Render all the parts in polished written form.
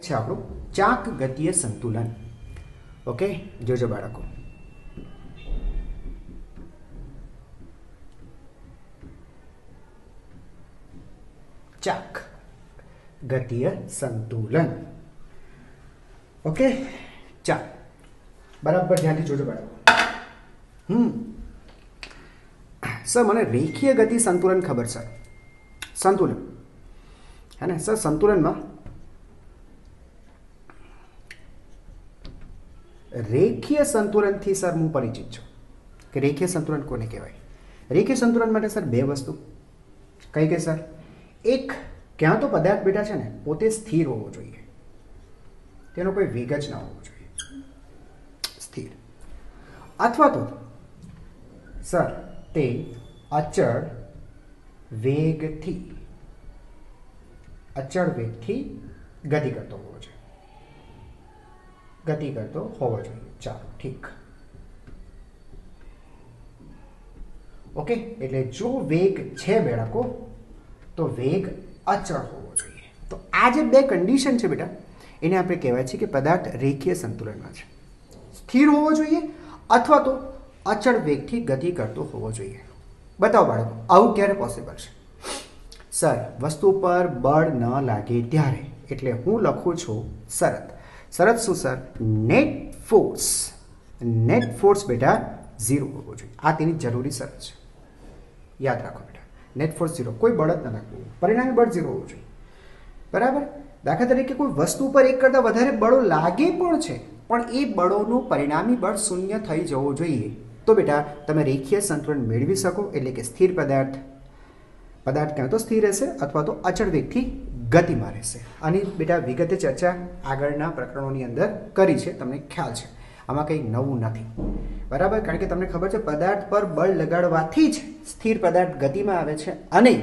છે આપણું ચાક ગતિય સંતુલન. ઓકે, જોજો બાળકો. ચાક ગતિય સંતુલન. ઓકે, ચાલ બરાબર ધ્યાનથી જોજો બાળકો. સર મને રેખીય ગતિ સંતુલન ખબર સર. સંતુલન હે ને સર, સંતુલનમાં રેખીય સંતુલનથી સર હું પરિચિત છું કે રેખીય સંતુલન કોને કહેવાય. રેખીય સંતુલન માટે સર બે વસ્તુ કઈ કઈ સર? એક, ક્યાં તો પદાર્થ બેટા છે ને પોતે સ્થિર હોવો જોઈએ, તેનો કોઈ વેગ જ ના હોવો જોઈએ, સ્થિર. અથવા તો સર તે અચળ વેગથી ગતિ કરતો હોવો જોઈએ, ગતિ કરતો હોવો જોઈએ. ચાલો ઠીક. ઓકે, એટલે જો વેગ છે બેળકો તો વેગ અચળ હોવો જોઈએ. તો આ જે બે કન્ડિશન છે બેટા, એને આપણે કહેવાય છે કે પદાર્થ રેખીય સંતુલનમાં છે. સ્થિર હોવો જોઈએ અથવા તો અચળ વેગથી ગતિ કરતો હોવો જોઈએ. બતાવો બાળકો, આવું ક્યારે પોસિબલ છે? સર વસ્તુ પર બળ ન લાગે ત્યારે, એટલે હું લખું છું શરત. શરત શું સર? નેટ ફોર્સ બેટા 0 હોવો જોઈએ. આ તેની જરૂરી શરત છે, યાદ રાખો બેટા. નેટ ફોર્સ 0, કોઈ બળ જ ન લાગવું, પરિણામી બળ 0 હોવું જોઈએ. બરાબર. દાખલા તરીકે કોઈ વસ્તુ પર એક કરતાં વધારે બળો લાગે પણ છે, પણ એ બળોનું પરિણામી બળ 0 થઈ જવું જોઈએ. તો બેટા તમે રેખીય સંતુલન મેળવી શકો, એટલે કે સ્થિર પદાર્થ ક્યાં તો સ્થિર રહેશે અથવા તો અચળ વેગથી ગતિમાં રહેશે. આની બેટા વિગતે ચર્ચા આગળના પ્રકરણોની અંદર કરી છે, તમને ખ્યાલ છે. આમાં કંઈ નવું નથી. બરાબર, કારણ કે તમને ખબર છે પદાર્થ પર બળ લગાડવાથી જ સ્થિર પદાર્થ ગતિમાં આવે છે અને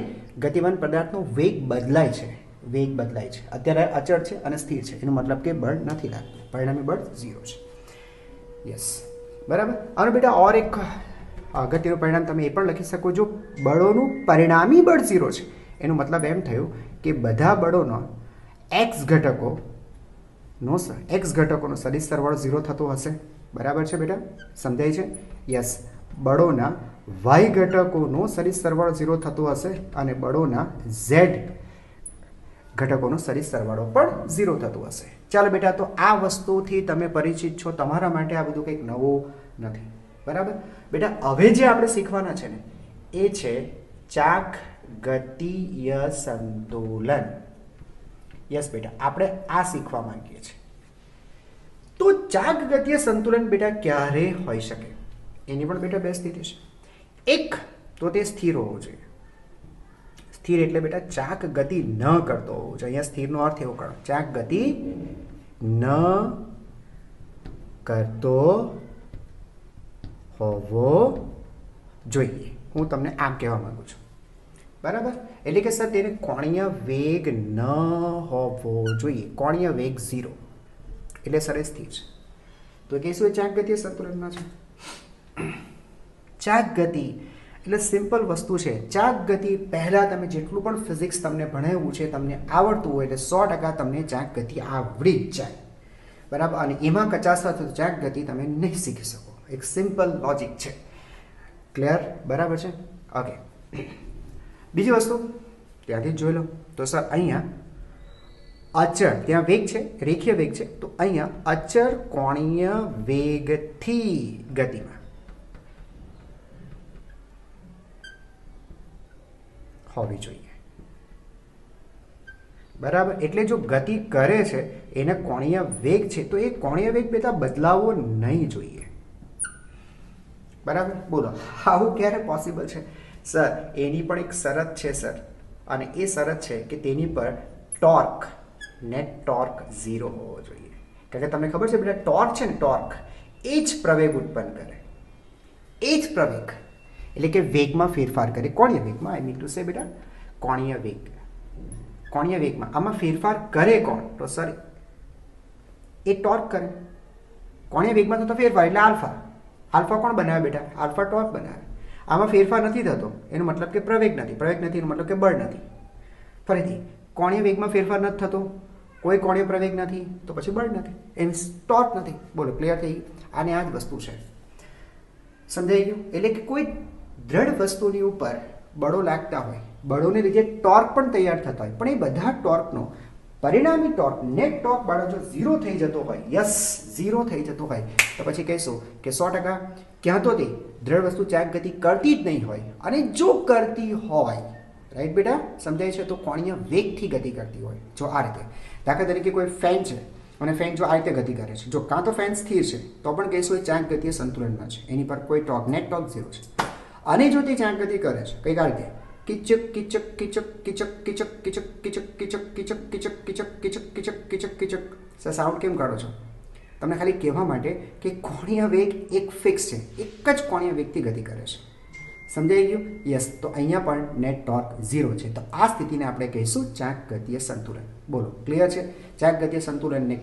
ગતિમાન પદાર્થનો વેગ બદલાય છે. અત્યારે અચળ છે અને સ્થિર છે, એનો મતલબ કે બળ નથી લાગતું, પરિણામી બળ 0 છે. યસ, બરાબર. અને બેટા ઓર એક અગત્યનું પરિણામ તમે એ પણ લખી શકો, જો બળોનું પરિણામી બળ 0 છે એનો મતલબ એમ થયું કે બધા બળોનો x ઘટકોનો સદિશ સરવાળો 0 થતો હશે. બરાબર છે બેટા, સમજાય છે? યસ, બળોના y ઘટકોનો સદિશ સરવાળો 0 થતો હશે અને બળોના z ઘટકોનો સદિશ સરવાળો પણ 0 થતો હશે. ચાલો બેટા, તો આ વસ્તુથી તમે પરિચિત છો, તમારા માટે આ બધું કંઈક નવું નથી. બરાબર બેટા, હવે જે આપણે શીખવાના છે ને એ છે ચાક ગતિય સંતુલન. યસ બેટા, આપણે આ શીખવા માંગીએ છીએ. તો ચાક ગતિય સંતુલન બેટા ક્યારે હોઈ શકે? એની પણ બેટા બે સ્થિતિ છે. એક તો તે સ્થિર હોવો જોઈએ. સ્થિર એટલે બેટા ચાક ગતિ ન કરતો હોવો જોઈએ. અહીંયા સ્થિરનો અર્થ એવો કરો, ચાક ગતિ ન કરતો હોવો જોઈએ. હું તમને આમ કહેવા માંગુ છું. બરાબર, એટલે કે સર તેને કોણીય વેગ ન હોવો જોઈએ. કોણીય વેગ 0 એટલે સર સ્થિર છે. તો કહીશું ચાક ગતિય સંતુલનમાં છે. ચાક ગતિ એટલે સિમ્પલ વસ્તુ છે. ચાક ગતિ પહેલાં તમે જેટલું પણ ફિઝિક્સ તમને ભણાવ્યું છે, તમને આવડતું હોય એટલે 100% તમને ચાક ગતિ આવડી જ જાય. બરાબર, અને એમાં કચાશ થતો ચાક ગતિ તમે નહીં શીખી શકો. એક સિમ્પલ લોજિક છે. ક્લિયર? બરાબર છે. ઓકે, બીજી વસ્તુ ત્યાંથી જ જોઈ લો. તો સર અહીંયા અચળ, ત્યાં વેગ છે, રેખીય વેગ છે, તો અહીંયા અચળ કોણીય વેગથી ગતિમાં હોવી જોઈએ. બરાબર, એટલે જો ગતિ કરે છે એને કોણીય વેગ છે, તો એ કોણીય વેગ બેટા બદલાવો નહીં જોઈએ. બરાબર, બોલો આવું ક્યારે પોસિબલ છે? સર એની પણ એક શરત છે સર, અને એ શરત છે કે તેની પર નેટ ટોર્ક 0 હોવો જોઈએ. કારણ કે તમને ખબર છે બેટા ટોર્ક છે ને, ટોર્ક એ જ પ્રવેગ ઉત્પન્ન કરે, એ જ પ્રવેગ એટલે કે વેગમાં ફેરફાર કરે. કોણીય વેગમાં, આઈ મીન ટુ સે બેટા કોણીય વેગમાં આમાં ફેરફાર કરે કોણ? તો સર એ ટોર્ક કરે. કોણીય વેગમાં થતો ફેરફાર એટલે આલ્ફા કોણ બનાવે બેટા? આલ્ફા ટોર્ક બનાવે. આમાં ફેરફાર નથી થતો એનો મતલબ કે પ્રવેગ નથી, એનો મતલબ કે બળ નથી. ફરીથી કોણીય વેગમાં ફેરફાર નથી થતો, કોઈ કોણીય પ્રવેગ નથી તો પછી બળ નથી, એની ટોર્ક નથી. બોલો ક્લિયર થઈ? આને આ જ વસ્તુ છે. સમજાઈ ગયું? એટલે કે કોઈ દ્રઢ વસ્તુની ઉપર બળો લાગતા હોય, બળોને લીધે ટોર્ક પણ તૈયાર થતા હોય, પણ એ બધા ટોર્કનો પરિણામી ટોર્ક નેટ ટોર્ક બાળો જો 0 થઈ જતો હોય, યસ 0 થઈ જતો હોય, તો પછી કહીશું કે 100% ક્યાં તો તે દ્રઢ વસ્તુ ચાક ગતિ કરતી જ નહીં હોય, અને જો કરતી હોય, રાઈટ બેટા, સમજાય છે, તો કોણીય વેગથી ગતિ કરતી હોય. જો આ રીતે દાખલા તરીકે કોઈ ફેન છે અને ફેન જો આ રીતે ગતિ કરે છે, જો કાં તો ફેન સ્થિર છે તો પણ કહીશું એ ચાક ગતિએ સંતુલનમાં છે, એની પર કોઈ ટોર્ક નેટ ટોર્ક 0 છે. અને જો તે ચાક ગતિ કરે છે કંઈક આ રીતે કિચક કિચક કિચક કિચક કિચક કિચક કિચક કિચક કિચક કિચક કિચક કિચક કિચક કિચક કિચક સર સાઉન્ડ કેમ કાઢો છો? તમને ખાલી કહેવા માટે કે કોણીય વેગ એક ફિક્સ છે, એક જ કોણીય વેગથી ગતિ કરે છે. સમજાઈ ગયું? યસ. તો અહીંયા પણ નેટ ટોર્ક 0 છે. તો આ સ્થિતિને આપણે કહીશું ચાક ગતિય સંતુલન. બોલો ક્લિયર છે? ચાક ગતિય સંતુલનને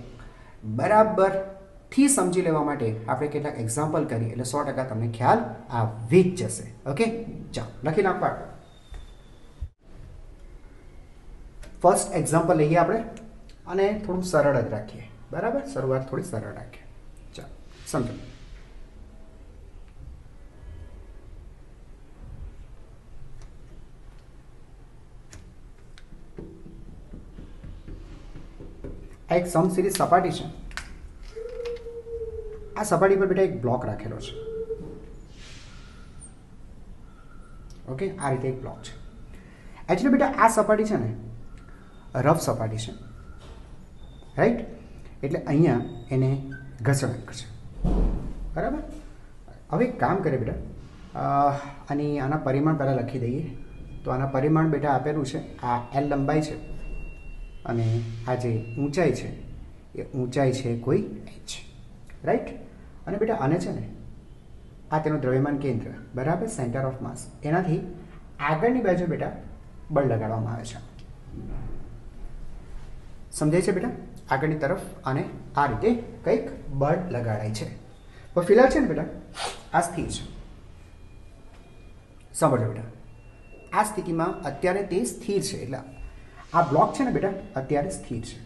બરાબરથી સમજી લેવા માટે આપણે કેટલાક એક્ઝામ્પલ કરીએ એટલે 100% તમને ખ્યાલ આવી જ જશે. ઓકે, ચાલો લખી નાખો. ફર્સ્ટ એક્ઝામ્પલ લઈએ આપણે અને થોડું સરળ જ રાખીએ. બરાબર, શરૂઆત થોડી સરળ રાખીએ. ચાલો સમજો. આ એક સમશીરી સપાટી છે. આ સપાટી પર બેટા એક બ્લોક રાખેલો છે. ઓકે, આ રીતે એક બ્લોક છે. એકચ્યુઅલી બેટા આ સપાટી છે ને રફ સપાટી છે, રાઈટ? એટલે અહીંયા એને ઘસડાટ કરશે. બરાબર. હવે એક કામ કરે બેટા, આના પરિમાણ પહેલાં લખી દઈએ. તો આના પરિમાણ બેટા આપેલું છે, આ L લંબાઈ છે અને આ જે ઊંચાઈ છે એ ઊંચાઈ છે કોઈ h, રાઈટ? અને બેટા આને છે ને આ તેનું દ્રવ્યમાન કેન્દ્ર, બરાબર, સેન્ટર ઓફ માસ, એનાથી આગળની બાજુ બેટા બળ લગાડવામાં આવે છે. સમજાય છે બેટા? આગળની તરફ અને આ રીતે કંઈક બળ લગાડાય છે. પણ ફિલહાલ છે ને બેટા આ સ્થિર છે. સમજો બેટા, આ સ્થિતિમાં અત્યારે તે સ્થિર છે. એટલે આ બ્લોક છે ને બેટા અત્યારે સ્થિર છે.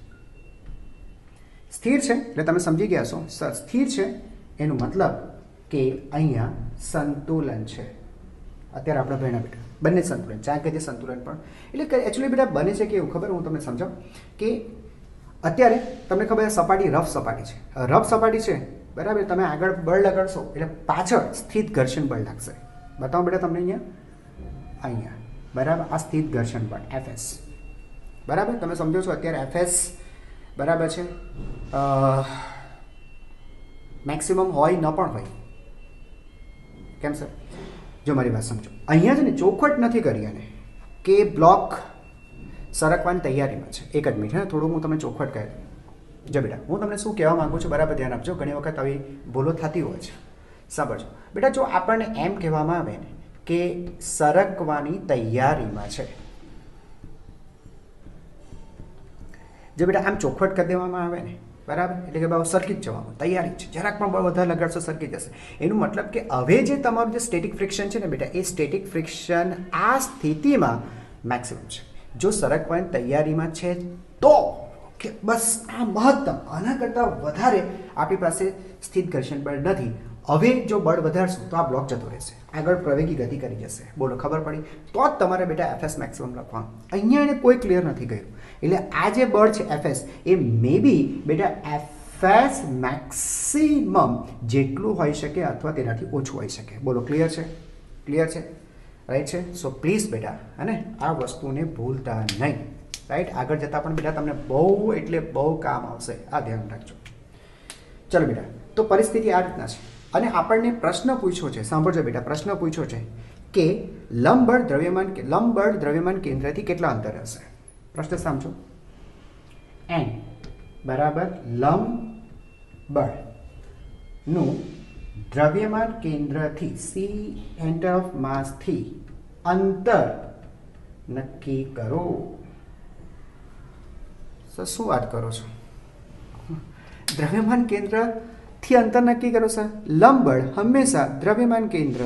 સ્થિર છે એટલે તમે સમજી ગયા છો સર, સ્થિર છે એનું મતલબ કે અહીંયા સંતુલન છે. અત્યારે આપણે ભણ્યા બેટા બંને સંતુલન, ચાક ગતિય સંતુલન પણ. એટલે એકચ્યુઅલી બેટા બને છે કે એવું ખબર, હું તમને સમજાવું કે અત્યારે તમને ખબર સપાટી રફ સપાટી છે. રફ સપાટી છે, બરાબર, તમે આગળ બળ લગાડશો એટલે પાછળ સ્થિત ઘર્ષણ બળ લાગશે. બતાવો બેટા તમને અહીંયા બરાબર, આ સ્થિત ઘર્ષણ બળ Fs, બરાબર. તમે સમજો છો અત્યારે Fs બરાબર છે, મેક્સિમમ હોય ન પણ હોય. કેમ સર? જો મારી વાત સમજો, અહીંયા છે ને ચોખવટ નથી કરી અને કે બ્લોક સરકવાની તૈયારીમાં છે. એક જ મિનિટ, હા, થોડું હું તમને ચોખવટ કહી દઉં. જો બેટા હું તમને શું કહેવા માગું છું, બરાબર ધ્યાન આપજો. ઘણી વખત આવી ભૂલો થતી હોય છે. સાંભળજો બેટા, જો આપણને એમ કહેવામાં આવે ને કે સરકવાની તૈયારીમાં છે, જો બેટા આમ ચોખવટ કરી દેવામાં આવે ને, બરાબર, એટલે કે બાબા સરકી જ જવાનું, તૈયારી છે, જરાક પણ બળ વધારે લગાડશો સરકી જશે. એનું મતલબ કે હવે જે તમારું જે સ્ટેટિક ફ્રિક્શન છે ને બેટા, એ સ્ટેટિક ફ્રિક્શન આ સ્થિતિમાં મેક્સિમમ છે. જો સરકવાની તૈયારીમાં છે તો કે બસ આ મહત્તમ, આના કરતાં વધારે આપણી પાસે સ્થિત ઘર્ષણ બળ નથી. હવે જો બળ વધારશું તો આ બ્લોક જતો રહેશે, આગળ પ્રવેગી ગતિ કરી જશે. બોલો ખબર પડી? તો જ તમારે બેટા Fs મેક્સિમમ લખવાનું. અહીંયા એને કોઈ ક્લિયર નથી કર્યું. એટલે આ જે બળ છે Fs એ મે બી બેટા Fs મેક્સિમમ જેટલું હોઈ શકે અથવા તેનાથી ઓછું હોઈ શકે. બોલો ક્લિયર છે? ક્લિયર છે, રાઈટ છે? સો પ્લીઝ બેટા અને આ વસ્તુને ભૂલતા નહીં, રાઈટ? આગળ જતાં પણ બેટા તમને બહુ એટલે બહુ કામ આવશે, આ ધ્યાન રાખજો. ચલો બેટા, તો પરિસ્થિતિ આ રીતના છે અને આપણને પ્રશ્ન પૂછ્યો છે. સાંભળજો બેટા, પ્રશ્ન પૂછ્યો છે કે લંબબળ દ્રવ્યમાન કેન્દ્રથી કેટલા અંતર હશે? પ્રશ્ન સમજો. n બરાબર લંબબળનું દ્રવ્યમાન કેન્દ્રથી સેન્ટર ઓફ માસથી અંતર નક્કી કરો. શું વાત કરો છો? દ્રવ્યમાન કેન્દ્રથી અંતર નક્કી કરો સર. લંબબળ હંમેશા દ્રવ્યમાન કેન્દ્ર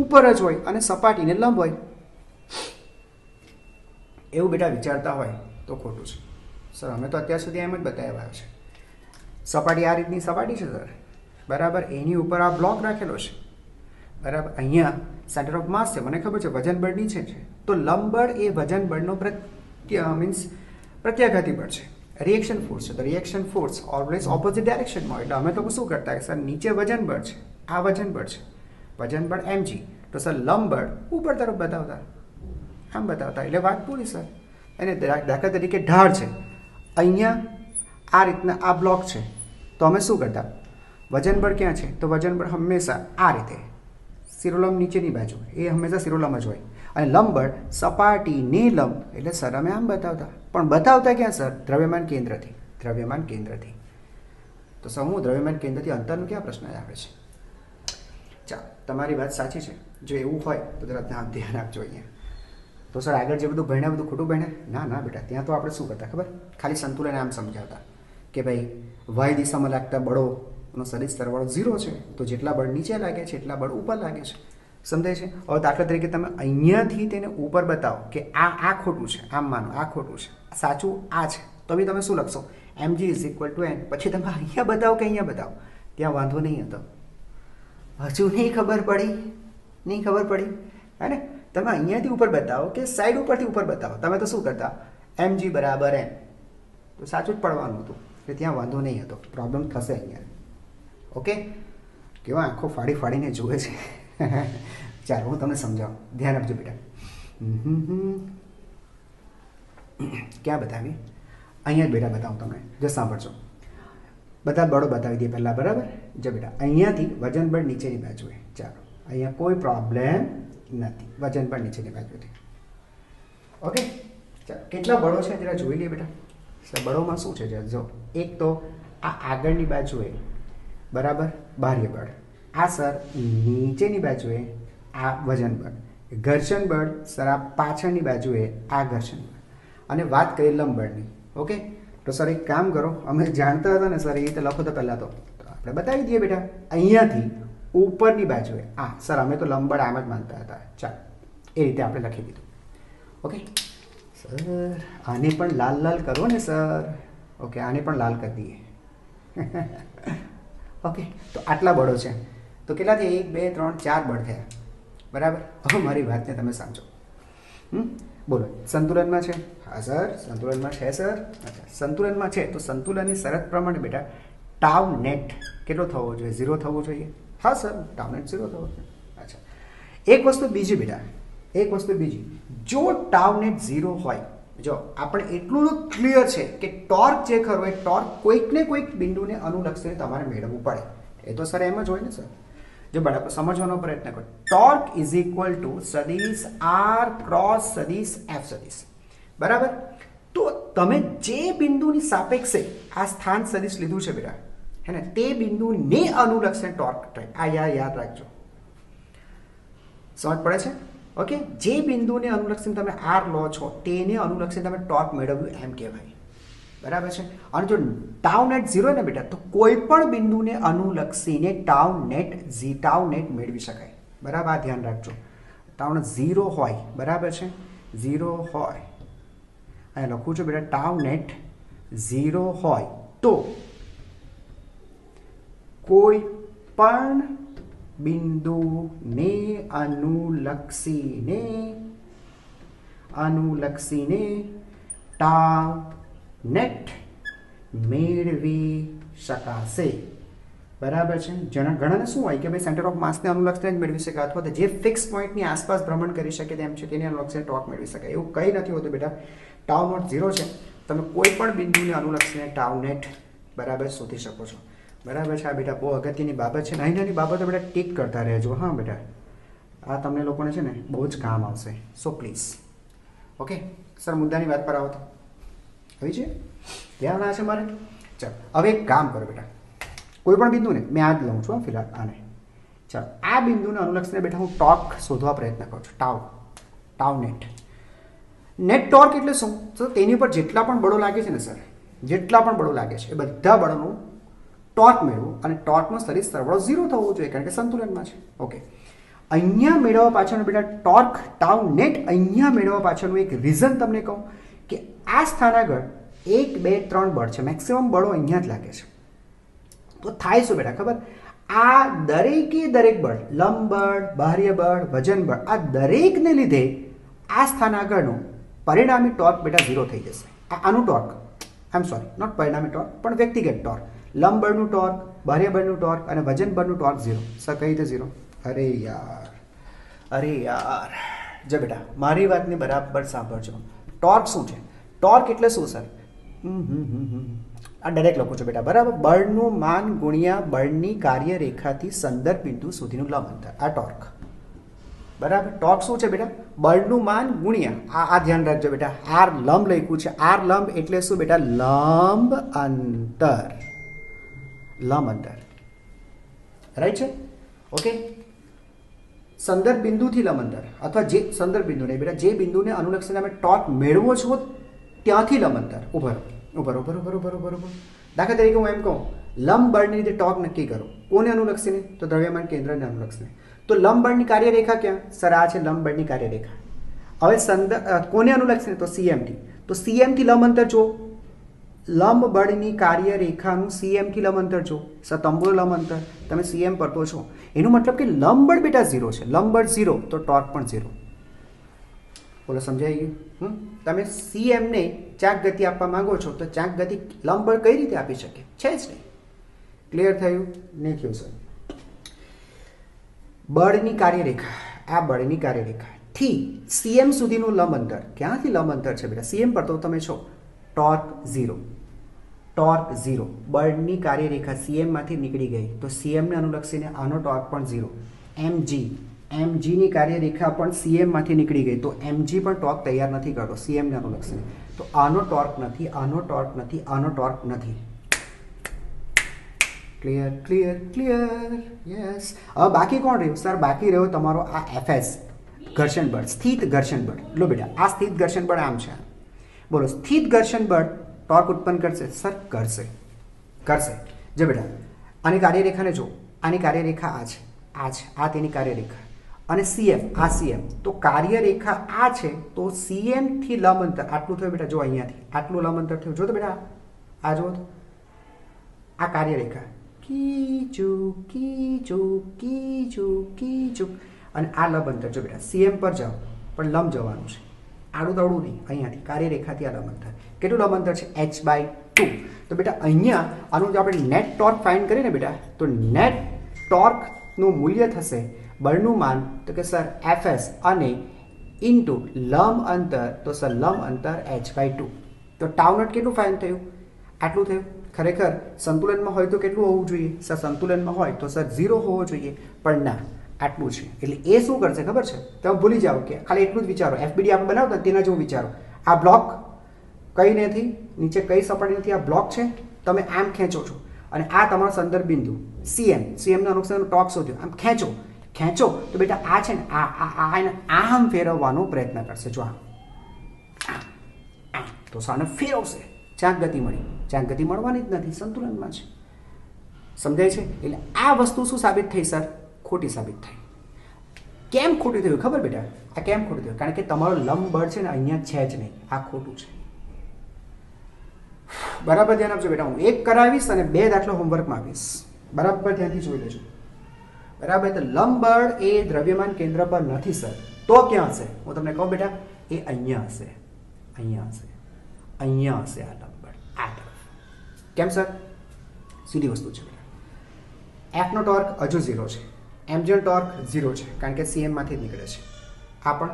ઉપર જ હોય અને સપાટીને લંબ હોય, એવું બેટા વિચારતા હોય તો ખોટું છે. સર અમે તો અત્યાર સુધી એમ જ બતાવ્યા છે, સપાટી આ રીતની સપાટી છે સર, બરાબર, એની ઉપર આ બ્લોક રાખેલો છે, બરાબર, અહીંયા સેન્ટર ઓફ માસ છે, મને ખબર છે વજન બળ નીચે છે, તો લંબ બળ એ વજન બળનો પ્રત્યાઘાતી બળ છે, રિએક્શન ફોર્સ છે, તો રિએક્શન ફોર્સ ઓલવેઝ ઓપોઝિટ ડાયરેક્શનમાં હોય, એટલે અમે તો શું કરતા કે સર નીચે વજન બળ છે, આ વજન બળ છે, વજન બળ mg, તો સર લંબ બળ ઉપર તરફ બતાવતા, આમ બતાવતા, એટલે વાત પૂરી સર. અને દાખલા તરીકે ઢાળ છે, અહીંયા આ રીતના આ બ્લોક છે, તો અમે શું કરતા, વજન બળ ક્યાં છે, તો વજન બળ હંમેશા આ રીતે શિરોલંબ નીચેની બાજુ, એ હંમેશા શિરોલંબ જ હોય, અને લંબ બળ સપાટીને લંબ, એટલે સર અમે આમ બતાવતા, પણ બતાવતા ક્યાં સર, દ્રવ્યમાન કેન્દ્રથી, દ્રવ્યમાન કેન્દ્રથી. તો સર હું દ્રવ્યમાન કેન્દ્રથી અંતરનો ક્યાં પ્રશ્ન આવે છે? ચાલો, તમારી વાત સાચી છે, જો એવું હોય તો જરા ધ્યાન આપજો અહીંયા. તો સર આગળ જે બધું ભણ્યા બધું ખોટું ભણ્યા? ના ના બેટા, ત્યાં તો આપણે શું કરતા ખબર, ખાલી સંતુલન આમ સમજાવતા કે ભાઈ વાય દિશામાં લાગતા બળોનો સદિશ સરવાળો 0 છે, તો જેટલા બળ નીચે લાગે છે એટલા બળ ઉપર લાગે છે, સમજાય છે? હવે દાખલા તરીકે તમે અહીંયાથી તેને ઉપર બતાવો કે આ ખોટું છે, આમ માનો આ ખોટું છે, સાચું આ છે, તો બી તમે શું લખશો, mg = n, પછી તમે અહીંયા બતાવો કે અહીંયા બતાવો, ત્યાં વાંધો નહીં હતો. હજુ નહીં ખબર પડી, નહીં ખબર પડી, હે ને? તમે અહીંયાથી ઉપર બતાવો કે સાઈડ ઉપરથી ઉપર બતાવો, તમે તો શું કરતા, mg = n, તો સાચું જ પડવાનું હતું, એટલે ત્યાં વાંધો નહીં હતો, પ્રોબ્લેમ થશે અહીંયા. ઓકે, કેવા આંખો ફાડી ફાડીને જુએ છે. ચાલો હું તમને સમજાવું, ધ્યાન આપજો બેટા. ક્યાં બતાવી? અહીંયા જ બેટા બતાવું તમને, જો સાંભળજો. બધા બળો બતાવી દઈએ પહેલાં, બરાબર? જો બેટા અહીંયાથી વજન બળ નીચેની બાજુએ, ચાલો અહીંયા કોઈ પ્રોબ્લેમ નથી, વજન બળ નીચેની બાજુથી. ઓકે, ચાલો કેટલા બળો છે જરા જોઈ લઈએ બેટા. સર બળોમાં શું છે જરા જો, એક તો આ આગળની બાજુએ, બરાબર, બાહ્ય બળ, આ સર નીચેની બાજુએ આ વજન બળ, ઘર્ષણ બળ સર આ પાછળની બાજુએ આ ઘર્ષણ બળ, અને વાત કરીએ લંબ બળની. ઓકે, તો સર એક કામ કરો, અમે જાણતા હતા ને સર, એ રીતે લખો તો પહેલાં તો આપણે બતાવી દઈએ બેટા. અહીંયાથી ઉપરની બાજુએ આ સર અમે તો લંબ બળ આમ જ માનતા હતા, ચાલો એ રીતે આપણે લખી દીધું. ઓકે સર, આને પણ લાલ લાલ કરો ને સર. ઓકે, આને પણ લાલ કરી દઈએ. ઓકે, તો આટલા બળો છે, તો કેટલા થયા? 1 2 3 4 બળ થયા, બરાબર? હવે મારી વાતને તમે સમજો. બોલો, સંતુલનમાં છે? હા સર, સંતુલનમાં છે સર. અચ્છા, સંતુલનમાં છે તો સંતુલનની શરત પ્રમાણે બેટા ટાઉ નેટ કેટલો થવો જોઈએ? 0 થવો જોઈએ. હા સર, ટાઉ નેટ 0 થવો જોઈએ. અચ્છા, એક વસ્તુ બીજી બેટા, એક વસ્તુ બીજી, જો ટાઉ નેટ 0 હોય, જો આપણે એટલું ક્લિયર છે કે ટોર્ક જે ખરો એ ટોર્ક કોઈક ને કોઈક બિંદુને અનુલક્ષીને તમારે મેળવવું પડે, એ તો સર એમ જ હોય ને સર. જો બરાબર સમજવાનો પ્રયત્ન કરો, ટોર્ક = સદિશ r ક્રોસ સદિશ f સદિશ, બરાબર? તો તમે જે બિંદુની સાપેક્ષે આ સ્થાન સદિશ લીધું છે બેટા, હે ને, તે બિંદુને અનુલક્ષીને ટોર્ક થાય, આ યાદ રાખજો. સમજ પડે છે? ઓકે, જે બિંદુને અનુલક્ષીને તમે r લો છો તેને અનુલક્ષીને તમે ટોર્ક મેળવ્યું એમ કહેવાય, બરાબર છે? અને જો ટાઉ નેટ 0 ને બેટા, તો કોઈ પણ બિંદુને અનુલક્ષીને ટાઉ નેટ મેળવી શકાય, બરાબર? આ ધ્યાન રાખજો. ટાઉ નેટ 0 હોય, બરાબર છે? 0 હોય, અહીંયા લખું છું બેટા, ટાઉ નેટ 0 હોય તો કોઈ પણ બિંદુને અનુલક્ષીને ટાઉ નેટ મેળવી શકાશે, બરાબર છે? ઘણાને શું હોય કે ભાઈ સેન્ટર ઓફ માસને અનુલક્ષીને જ મેળવી શકાય, અથવા તો જે ફિક્સ પોઈન્ટની આસપાસ ભ્રમણ કરી શકે તેમ છે તેને અનુલક્ષીને ટોર્ક મેળવી શકાય, એવું કંઈ નથી હોતું બેટા. ટાઉ નેટ 0 છે, તમે કોઈ પણ બિંદુને અનુલક્ષીને ટાઉ નેટ બરાબર શોધી શકો છો, બરાબર છે? આ બેટા બહુ અગત્યની બાબત છે, નાની નાની બાબતો બેટા ટીક કરતા રહેજો. હા બેટા, આ તમને લોકોને છે ને બહુ જ કામ આવશે, સો પ્લીઝ. ઓકે સર, મુદ્દાની વાત પર આવો તો આવી છે, ધ્યાન આ છે મારે. ચાલો હવે એક કામ કરો બેટા, કોઈ પણ બિંદુને મેં આ જ લઉં છું ફિલહાલ આને. ચાલો, આ બિંદુને અનુલક્ષીને બેટા હું ટોર્ક શોધવા પ્રયત્ન કરું છું, ટાઉ નેટ. નેટ ટોર્ક એટલે શું? તો તેની ઉપર જેટલા પણ બળો લાગે છે ને સર, જેટલા પણ બળો લાગે છે એ બધા બળોનું ટોર્ક મેળવવું, અને ટોર્કનો સદિશ સરવાળો 0 થવો જોઈએ, કારણ કે સંતુલનમાં છે. ઓકે, અહીંયા મેળવવા પાછળનું બેટા ટોર્ક ટાઉ નેટ અહીંયા મેળવવા પાછળનું એક રીઝન તમને કહું કે આ સ્થાન આગળ 1 2 3 બળ છે, મેક્સિમમ બળો અહીંયા જ લાગે છે. તો થાય શું બેટા ખબર? આ દરેકે દરેક બળ, લંબ બળ, બાહ્ય બળ, વજન બળ, આ દરેકને લીધે આ સ્થાન આગળનું પરિણામી ટોર્ક બેટા 0 થઈ જશે. આનું torque, I am sorry, not પરિણામી ટોર્ક પણ વ્યક્તિગત ટોર્ક, લંબ બળનું ટોર્ક, બાહ્ય બળનું ટોર્ક અને વજન બળનું ટોર્ક 0. સર કઈ રીતે 0? અરે યાર જો બેટા મારી વાતની બરાબર સાંભળજો. ટોર્ક શું છે? ટોર્ક એટલે શું સર? આ ડાયરેક્ટ લખું છું બેટા, બરાબર. બળનું માન ગુણ્યા બળની કાર્યરેખાથી સંદર્ભ બિંદુ સુધીનું લંબ અંતર, આ ટોર્ક. બરાબર. ટોર્ક શું છે બેટા? બળનું માન ગુણ્યા આ ધ્યાન રાખજો બેટા, આર લંબ લખ્યું છે. આર લંબ એટલે શું બેટા? લંબ અંતર. લંબ અંતર, રાઈટ છે? ઓકે. સંદર્ભ બિંદુથી લંબ અંતર અથવા જે સંદર્ભ બિંદુ નહીં બેટા, જે બિંદુને અનુલક્ષીને તમે ટોર્ક મેળવો છો ત્યાંથી લંબ અંતર. ઉપર. દાખલા તરીકે હું એમ કહું, લંબ બળની રીતે ટોર્ક નક્કી કરો. કોને અનુલક્ષીને? તો દ્રવ્યમાન કેન્દ્રને અનુલક્ષીને. તો લંબ બળની કાર્યરેખા ક્યાં? સર આ છે લંબ બળની કાર્યરેખા. હવે કોને અનુલક્ષીને? તો સીએમથી. તો સીએમથી લંબ અંતર જો, લંબ બળની કાર્યરેખાનું સીએમથી લંબ અંતર જો. સર તંબુનું લંબ અંતર તમે સીએમ પર તો છો, એનું મતલબ કે લંબ બળ બેટા 0 છે. લંબ બળ 0 તો ટોર્ક પણ 0. બોલો સમજાઈ ગયું? તમે સીએમને ચાક ગતિ આપવા માંગો છો તો ચાક ગતિ લંબ બળ કઈ રીતે આપી શકે? છે જ નહીં. ક્લિયર થયું? નહીં થયું સર? બળની કાર્યરેખા, આ બળની કાર્યરેખા થી સીએમ સુધીનું લંબ અંતર. ક્યાંથી લંબ અંતર છે બેટા? સીએમ પર તો તમે છો. ટોર્ક 0. ટોર્ક 0. બળની કાર્યરેખા સીએમમાંથી નીકળી ગઈ તો સીએમને અનુલક્ષીને આનો ટોર્ક પણ 0. એમજીની કાર્યરેખા પણ સીએમમાંથી નીકળી ગઈ તો એમજી પણ ટોર્ક તૈયાર નથી કરતો સીએમને અનુલક્ષીને. તો આનો ટોર્ક નથી, આનો ટોર્ક નથી, આનો ટોર્ક નથી. ક્લિયર. યસ. હવે બાકી કોણ રહ્યું? સર બાકી રહ્યો તમારો આ એફએસ ઘર્ષણ બળ, સ્થિત ઘર્ષણ બળ. લો બેટા આ સ્થિત ઘર્ષણ બળ આમ છે. બોલો સ્થિત ઘર્ષણ બળ ટોર્ક ઉત્પન્ન કરશે? સર કરશે. જો બેટા આની કાર્યરેખાને જો, આની કાર્યરેખા આ છે, આ તેની કાર્યરેખા અને સીએમ, આ સીએમ. તો કાર્યરેખા આ છે તો સીએમ થી લંબ અંતર આટલું થયું બેટા. જો અહીંયાથી આટલું લંબ અંતર થયું. જો તો બેટા આ જો તો આ કાર્યરેખા કીચુક અને આ લંબ અંતર. જો બેટા સીએમ પર જાઓ પણ લંબ જવાનું છે, આડું તવડું નહીં. અહીંયાથી કાર્યરેખાથી આ લંબ અંતર કેટલું લંબ અંતર છે? h/2. તો બેટા અહીંયા આનું જો આપણે નેટ ટોર્ક ફાઇન્ડ કરીએ ને બેટા, તો નેટ ટોર્કનું મૂલ્ય થશે બળનું માન તો કે સર એફએસ અને ઇન્ટુ લંબ અંતર, તો સર લંબ અંતર h/2. તો ટાઉ નોટ કેટલું ફાઇન્ડ થયું? આટલું થયું. ખરેખર સંતુલનમાં હોય તો કેટલું હોવું જોઈએ? સર સંતુલનમાં હોય તો સર 0 હોવો જોઈએ, પણ ના આટલું છે. એટલે એ શું કરશે ખબર છે? તમે ભૂલી જાઓ કે ખાલી એટલું જ વિચારો. એફબીડી આપણે બનાવતા તેના જેવું વિચારો. આ બ્લોક કઈ નથી, નીચે કઈ સપાટી નથી, આ બ્લોક છે. તમે આમ ખેંચો છો અને આ તમારો સંદર્ભ બિંદુ સીએમના અનુસાર ટોર્ક શોધ્યો. આમ ખેંચો તો બેટા આ છે ને આમ ફેરવવાનો પ્રયત્ન કરશે. જો તો સાને ફેરવશે, ચાક ગતિ મળી. ચાક ગતિ મળવાની જ નથી, સંતુલનમાં છે. સમજાય છે? એટલે આ વસ્તુ શું સાબિત થઈ સર? ખોટી સાબિત થઈ. કેમ ખોટી થયું ખબર બેટા? આ કેમ ખોટી થયું? કારણ કે તમારો લંબ બળ છે ને અહીંયા છે જ નહીં, આ ખોટું છે. બરાબર ધ્યાન આપજો બેટા. હું 1 કરાવીશ અને 2 દાખલા હોમવર્કમાં આપીશ. બરાબર ધ્યાનથી જોઈ લેજો. બરાબર. તો લંબ બળ એ દ્રવ્યમાન કેન્દ્ર પર નથી સર. તો ક્યાં હશે? હું તમને કહું બેટા, એ અહીંયા હશે. અહીંયા હશે આ લંબ બળ આ તરફ. કેમ સર? સીધી વસ્તુ છે બેટા. એફનો ટોર્ક હજુ 0 છે, એમજીનો ટોર્ક 0 છે કારણ કે સીએમમાંથી જ નીકળે છે. આ પણ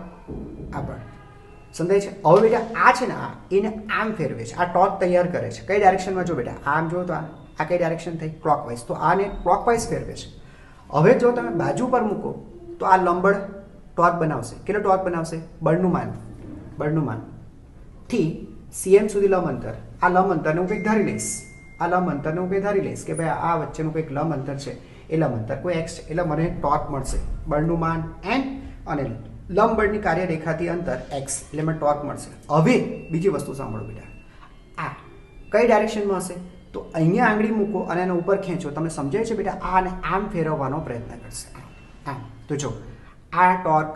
સમજાય છે? હવે બેટા આ છે ને એને આમ ફેરવે છે, આ ટોર્ક તૈયાર કરે છે. કઈ ડાયરેક્શનમાં? જો બેટા આમ જો તો આ કઈ ડાયરેક્શન થઈ? ક્લોકવાઇઝ. તો આને ક્લોકવાઇઝ ફેરવે છે. હવે જો તમે બાજુ પર મૂકો તો આ લંબળ ટોર્ક બનાવશે. કેટલો ટોર્ક બનાવશે? બળનું માન થી સીએમ સુધી લંબ અંતર. આ લંબ અંતરને હું કંઈક ધારી લઈશ. કે ભાઈ આ વચ્ચેનું કંઈક લંબ અંતર છે, એ લંબ અંતર કોઈ એક્સ છે. એટલે મને ટોર્ક મળશે. બળનું માન એન અને લંબ બળની કાર્યરેખાથી અંતર એક્સ, એટલે મને ટોર્ક મળશે. હવે બીજી વસ્તુ સાંભળો બેટા, આ કઈ ડાયરેક્શનમાં હશે? તો અહીંયા આંગળી મૂકો અને એને ઉપર ખેંચો. તમને સમજાય છે બેટા? આને આમ ફેરવવાનો પ્રયત્ન કરશે. આમ તો જો આ ટોર્ક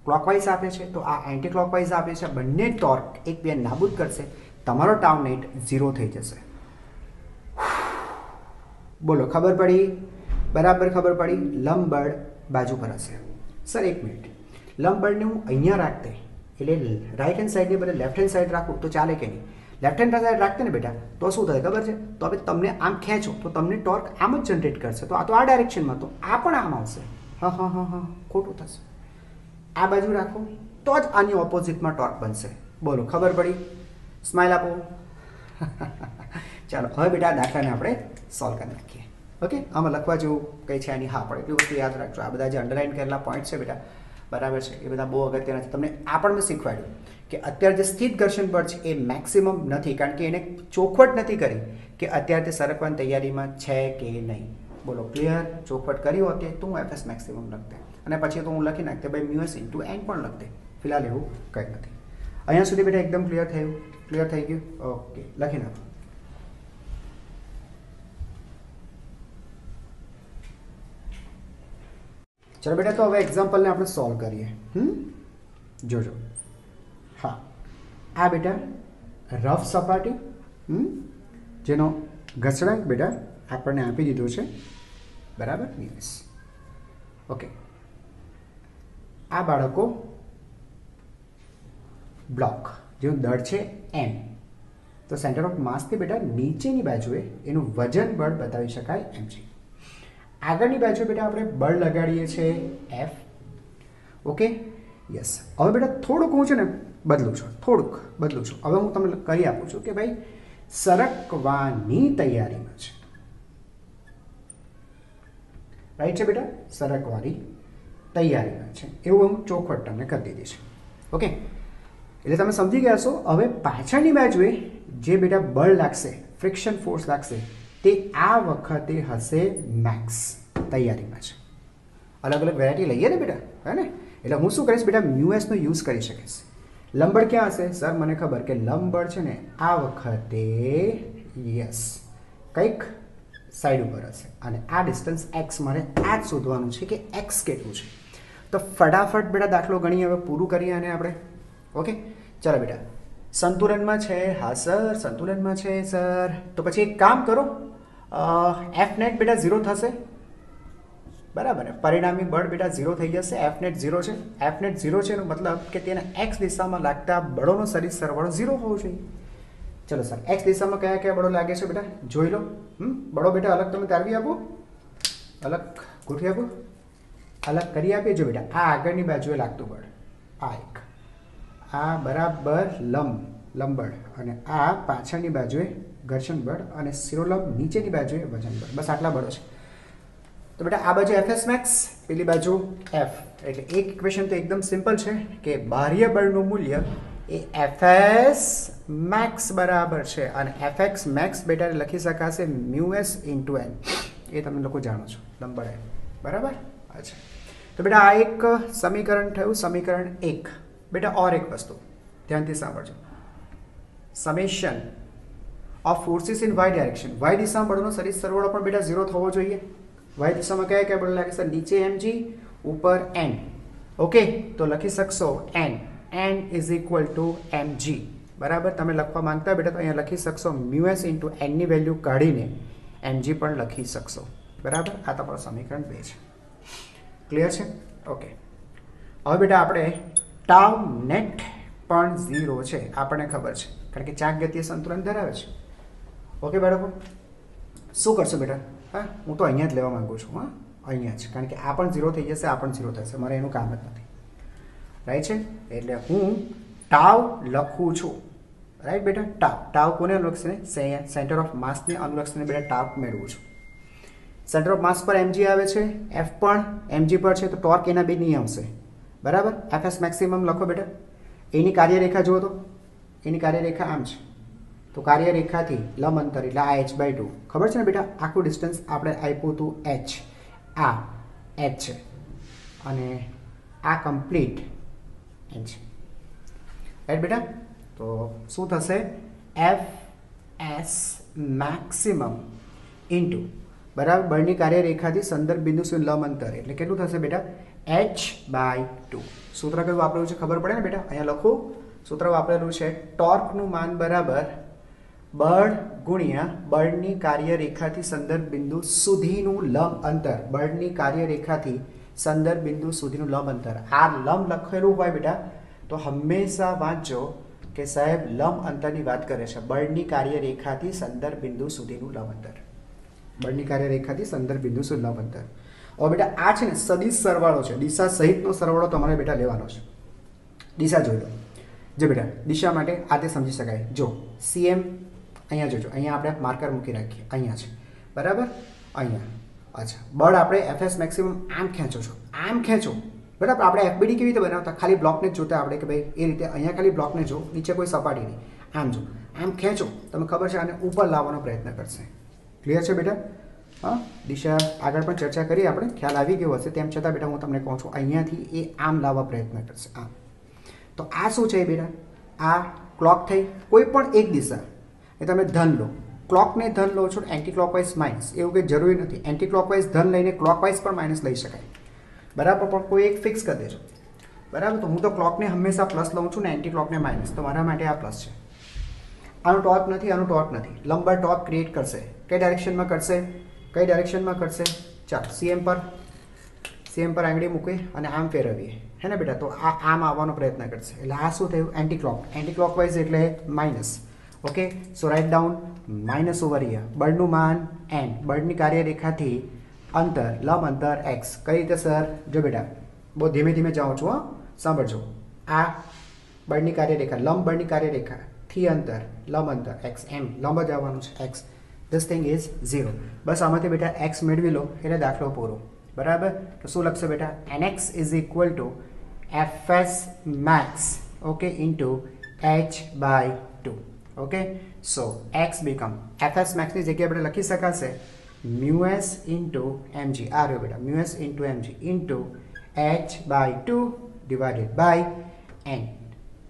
ક્લોકવાઇઝ આપે છે તો આ એન્ટી ક્લોકવાઇઝ આપે છે. બંને ટોર્ક એકબીજા નાબૂદ કરશે. તમારો ટાઉ નેટ 0 થઈ જશે. બોલો, ખબર પડી? બરાબર ખબર પડી. લંબબળ બાજુ પર હશે. સર એક મિનિટ, લંબબળને હું અહીંયા રાખતે એટલે રાઈટ હેન્ડ સાઈડની બદલે લેફ્ટ હેન્ડ સાઈડ રાખું તો ચાલે કે નહીં? લેફ્ટ હેન્ડ સાઈડ રાખતે ને બેટા તો શું થાય ખબર છે? તો હવે તમને આમ ખેંચો તો તમને ટોર્ક આમ જ જનરેટ કરશે. તો આ ડાયરેક્શનમાં, તો આ પણ આમ આવશે. હા, ખોટું થશે. આ બાજુ રાખો તો જ આની ઓપોઝિટમાં ટોર્ક બનશે. બોલો, ખબર પડી? સ્માઇલ આપો. ચાલો હવે બેટા દાખલાને આપણે સોલ્વ કરી નાખીએ. ઓકે, આમાં લખવા જેવું કંઈ છે નહીં. હા, પણ એટલી વસ્તુ યાદ રાખજો, આ બધા જે અંડરલાઇન કરેલા પોઈન્ટ છે બેટા, બરાબર છે, એ બધા બહુ અગત્યના છે. તમને આ પણ મેં શીખવાડ્યું કે અત્યારે જે સ્થિત ઘર્ષણ બળ છે એ મેક્સિમમ નથી, કારણ કે એને ચોખવટ નથી કરી કે અત્યારે તે સરકવાની તૈયારીમાં છે કે નહીં. બોલો, ક્લિયર? ચોખવટ કરી હોત તો હું એફએસ મેક્સિમમ લખતે, અને પછી તો હું લખી નાખતે બાય મ્યુએસ ઇન્ટુ એન પણ લખતે. ફિલહાલ એવું કંઈ નથી. અહીંયા સુધી બેટા એકદમ ક્લિયર થયું? ક્લિયર થઈ ગયું? ઓકે, લખી નાખો. ચલો બેટા, તો હવે એક્ઝામ્પલને આપણે સોલ્વ કરીએ. જોજો. હા, આ બેટા રફ સપાટી, જેનો ઘસડાંક બેટા આપણને આપી દીધો છે, બરાબર, મ્યુએસ. ઓકે, આ બાળકો બ્લોક જેનું દળ છે એમ, તો સેન્ટર ઓફ માસથી બેટા નીચેની બાજુએ એનું વજન બળ બતાવી શકાય એમ છે. આગળની બાજુ બેટા આપણે બળ લગાડીએ છીએ એફ. Okay, yes. હવે બેટા થોડુંક હું છે ને બદલું છું. હવે હું તમને કહી આપું છું કે ભાઈ સરકવાની તૈયારીમાં છે. રાઈટ છે બેટા? સરકવાની તૈયારીમાં છે એવું હું ચોખવટ તમને કરી દીધી છે. ઓકે, એટલે તમે સમજી ગયા છો. હવે પાછળની બાજુએ જે બેટા બળ લાગશે, ફ્રિક્શન ફોર્સ લાગશે, તે આ વખતે હશે મેક્સ. તૈયારીમાં છે. અલગ અલગ વેરાયટી લઈએ ને બેટા, હે ને? એટલે હું શું કરીશ બેટા, મ્યુએસનો યુઝ કરી શકીશ. લંબબળ ક્યાં હશે? સર મને ખબર કે લંબબળ છે ને આ વખતે યસ કંઈક સાઈડ ઉપર હશે, અને આ ડિસ્ટન્સ એક્સ મારે આ જ શોધવાનું છે કે એક્સ કેટલું છે. તો ફટાફટ બેટા દાખલો ગણીએ, હવે પૂરું કરીએ આને આપણે. ઓકે, ચાલો બેટા. સંતુલનમાં છે? હા સર, સંતુલનમાં છે સર. તો પછી એક કામ કરો, એફ નેટ બેટા 0 થશે, બરાબર ને? પરિણામી બળ બેટા 0 થઈ જશે. એફ નેટ 0 છે. એફ નેટ 0 છે એનો મતલબ કે તેના એક્સ દિશામાં લાગતા બળોનો સદિશ સરવાળો 0 હોવો જોઈએ. ચલો સર, એક્સ દિશામાં કયા કયા બળો લાગે છે બેટા જોઈ લો. બળો બેટા અલગ તમે તારવી આપો, અલગ ગોઠવી આપો, અલગ કરી આપીએ. જો બેટા આ આગળની બાજુએ લાગતું બળ, આ એક, આ બરાબર લંબબળ, અને આ પાછળની બાજુએ ઘર્ષણ બળ, અને શિરોલંબ નીચેની બાજુએ વજન બળ. બસ આટલા બળો છે. તો બેટા આ બાજુ એફએસ મેક્સ, પેલી બાજુ એફ. એટલે એક ઇક્વેશન તો એકદમ સિમ્પલ છે કે બાહ્ય બળનું મૂલ્ય એ એફએસ મેક્સ બરાબર છે, અને એફએક્સ મેક્સ બેટા લખી શકાશે મ્યુએસ ઇન્ટુ એન. એ તમે લોકો જાણો છો, લંબબળ એમ, બરાબર. અચ્છા, તો બેટા આ એક સમીકરણ થયું, સમીકરણ 1. બેટા ઓર એક વસ્તુ ધ્યાનથી સાંભળજો. Summation of forces in y direction. Y દિશામાં બળનો સદિશ સરવાળો પણ બેટા 0 થવો જોઈએ. વાય દિશામાં કયા કયા બળ લાગે? સર નીચે mg, ઉપર n. ઓકે, તો લખી શકશો n is equal two mg, બરાબર. તમે લખવા માંગતા બેટા તો અહીંયા લખી શકશો મ્યુએસ ઇન્ટુ n ની વેલ્યુ કાઢીને mg પણ લખી શકશો, બરાબર. આ તમારું સમીકરણ 2 છે. ક્લિયર છે? ઓકે, હવે બેટા આપણે ટાઉ નેટ પણ 0 છે, આપણને ખબર છે, કારણ કે ચાક ગતિએ સંતુલન ધરાવે છે. ઓકે બાળકો, શું કરશો બેટા? હા, હું તો અહીંયા જ લેવા માંગુ છું. હા, અહીંયા જ, કારણ કે આ પણ 0 થઈ જશે, આ પણ 0 થશે, મારે એનું કામ જ નથી. રાઈટ છે? એટલે હું ટાવ લખું છું. રાઈટ બેટા? ટાવ કોને અનુલક્ષીને? સેન્ટર ઓફ માસને અનુલક્ષીને બેટા ટાવ મેળવું છું. સેન્ટર ઓફ માસ પર mg આવે છે, f પણ mg પર છે, તો ટોર્ક એના બે નહીં આવશે, બરાબર. એફએસ મેક્સિમમ લખો બેટા. એની કાર્યરેખા જુઓ તો, એની કાર્યરેખા આમ છે, તો કાર્યરેખાથી લંબ અંતર એટલે આ h/2. ખબર છે ને બેટા? આખું ડિસ્ટન્સ આપણે આપ્યું હતું h, આ h છે, અને આ કમ્પ્લીટ n છે. રાઈટ બેટા? તો શું થશે? એફએસ મેક્સિમમ ઇન્ટુ, બરાબર, બળની કાર્યરેખાથી સંદર્ભ બિંદુ સુધી લંબ અંતર એટલે કેટલું થશે બેટા? h/2. સૂત્ર કયું વાપર્યું છે ખબર પડે ને બેટા? અહીંયા લખો સૂત્ર વાપરેલું છે ટોર્કનું માન બરાબર બળ ગુણ્યા બળની કાર્યરેખાથી સંદર્ભ બિંદુ સુધીનું લંબ અંતર. બળની કાર્યરેખાથી સંદર્ભ બિંદુ સુધીનું લંબ અંતર. આ લંબ લખેલું હોય બેટા તો હંમેશા વાંચજો કે સાહેબ લંબ અંતરની વાત કરે છે. બળની કાર્યરેખાથી સંદર્ભ બિંદુ સુધીનું લંબ અંતર. બળની કાર્યરેખાથી સંદર્ભ બિંદુ સુધી લંબ અંતર. હવે બેટા આ છે ને સદિશ સરવાળો છે. દિશા સહિતનો સરવાળો તમારે બેટા લેવાનો છે. દિશા જોઈ લો. જો બેટા દિશા માટે આ તે સમજી શકાય. જો CM અહીંયા જોજો, અહીંયા આપણે માર્કર મૂકી રાખીએ, અહીંયા છે બરાબર, અહીંયા. અચ્છા, બળ આપણે FS મેક્સિમમ આમ ખેંચો છો, આમ ખેંચો બરાબર. આપણે FBD કેવી રીતે બનાવતા, ખાલી બ્લોકને જ જોતા આપણે કે ભાઈ એ રીતે. અહીંયા ખાલી બ્લોકને જો, નીચે કોઈ સપાટી નહીં, આમ જો, આમ ખેંચો, તમને ખબર છે આને ઉપર લાવવાનો પ્રયત્ન કરશે. ક્લિયર છે બેટા? હા, દિશા આગળ પણ ચર્ચા કરી આપણે, ખ્યાલ આવી ગયો હશે. તેમ છતાં બેટા હું તમને કહું છું અહીંયાથી એ આમ લાવવા પ્રયત્ન કરશે, આમ. તો આ શું છે બેટા? આ ક્લોક થઈ, કોઈ પણ એક દિશા એ તમે ધન લો, ક્લોકને ધન લો છો, એન્ટી ક્લોકવાઇઝ માઇનસ, એવું કંઈ જરૂરી નથી. એન્ટી ક્લોકવાઇઝ ધન લઈને ક્લોકવાઇઝ પણ માઇનસ લઈ શકાય બરાબર, પણ કોઈ એક ફિક્સ કરી દેજો બરાબર. તો હું તો ક્લોકને હંમેશા પ્લસ લઉં છું ને એન્ટી ક્લોકને માઇનસ, તો મારા માટે આ પ્લસ છે. આનું ટોર્ક નથી, આનું ટોર્ક નથી. લંબર ટોર્ક ક્રિએટ કરશે. કઈ ડાયરેક્શનમાં કરશે? કઈ ડાયરેક્શનમાં કરશે? ચાલો CM પર આંગળી મૂકીએ અને આમ ફેરવીએ, હે ને બેટા? તો આ આમ આવવાનો પ્રયત્ન કરશે. એટલે આ શું થયું? એન્ટી ક્લોકવાઇઝ એટલે minus. Okay, so write down minus over here. બળનું માન n, બળની કાર્યરેખાથી અંતર લંબ અંતર x. કઈ રીતે સર? જો બેટા બહુ ધીમે ધીમે જાઉં છું, હા, સાંભળજો. આ બળની કાર્યરેખા, લંબ બળની કાર્યરેખાથી અંતર લંબ અંતર x, m લંબ જ આવવાનું છે x. This thing is 0. બસ આમાંથી બેટા x મેળવી લો એટલે દાખલો પૂરો બરાબર. તો શું લખશો બેટા? nx is equal to fs max, okay, into h/2. Okay, so x become fs max ની જગ્યાએ આપણે લખી શકાશે μs into mg. આ રહ્યો બેટા μs into mg into h/2 divided by n.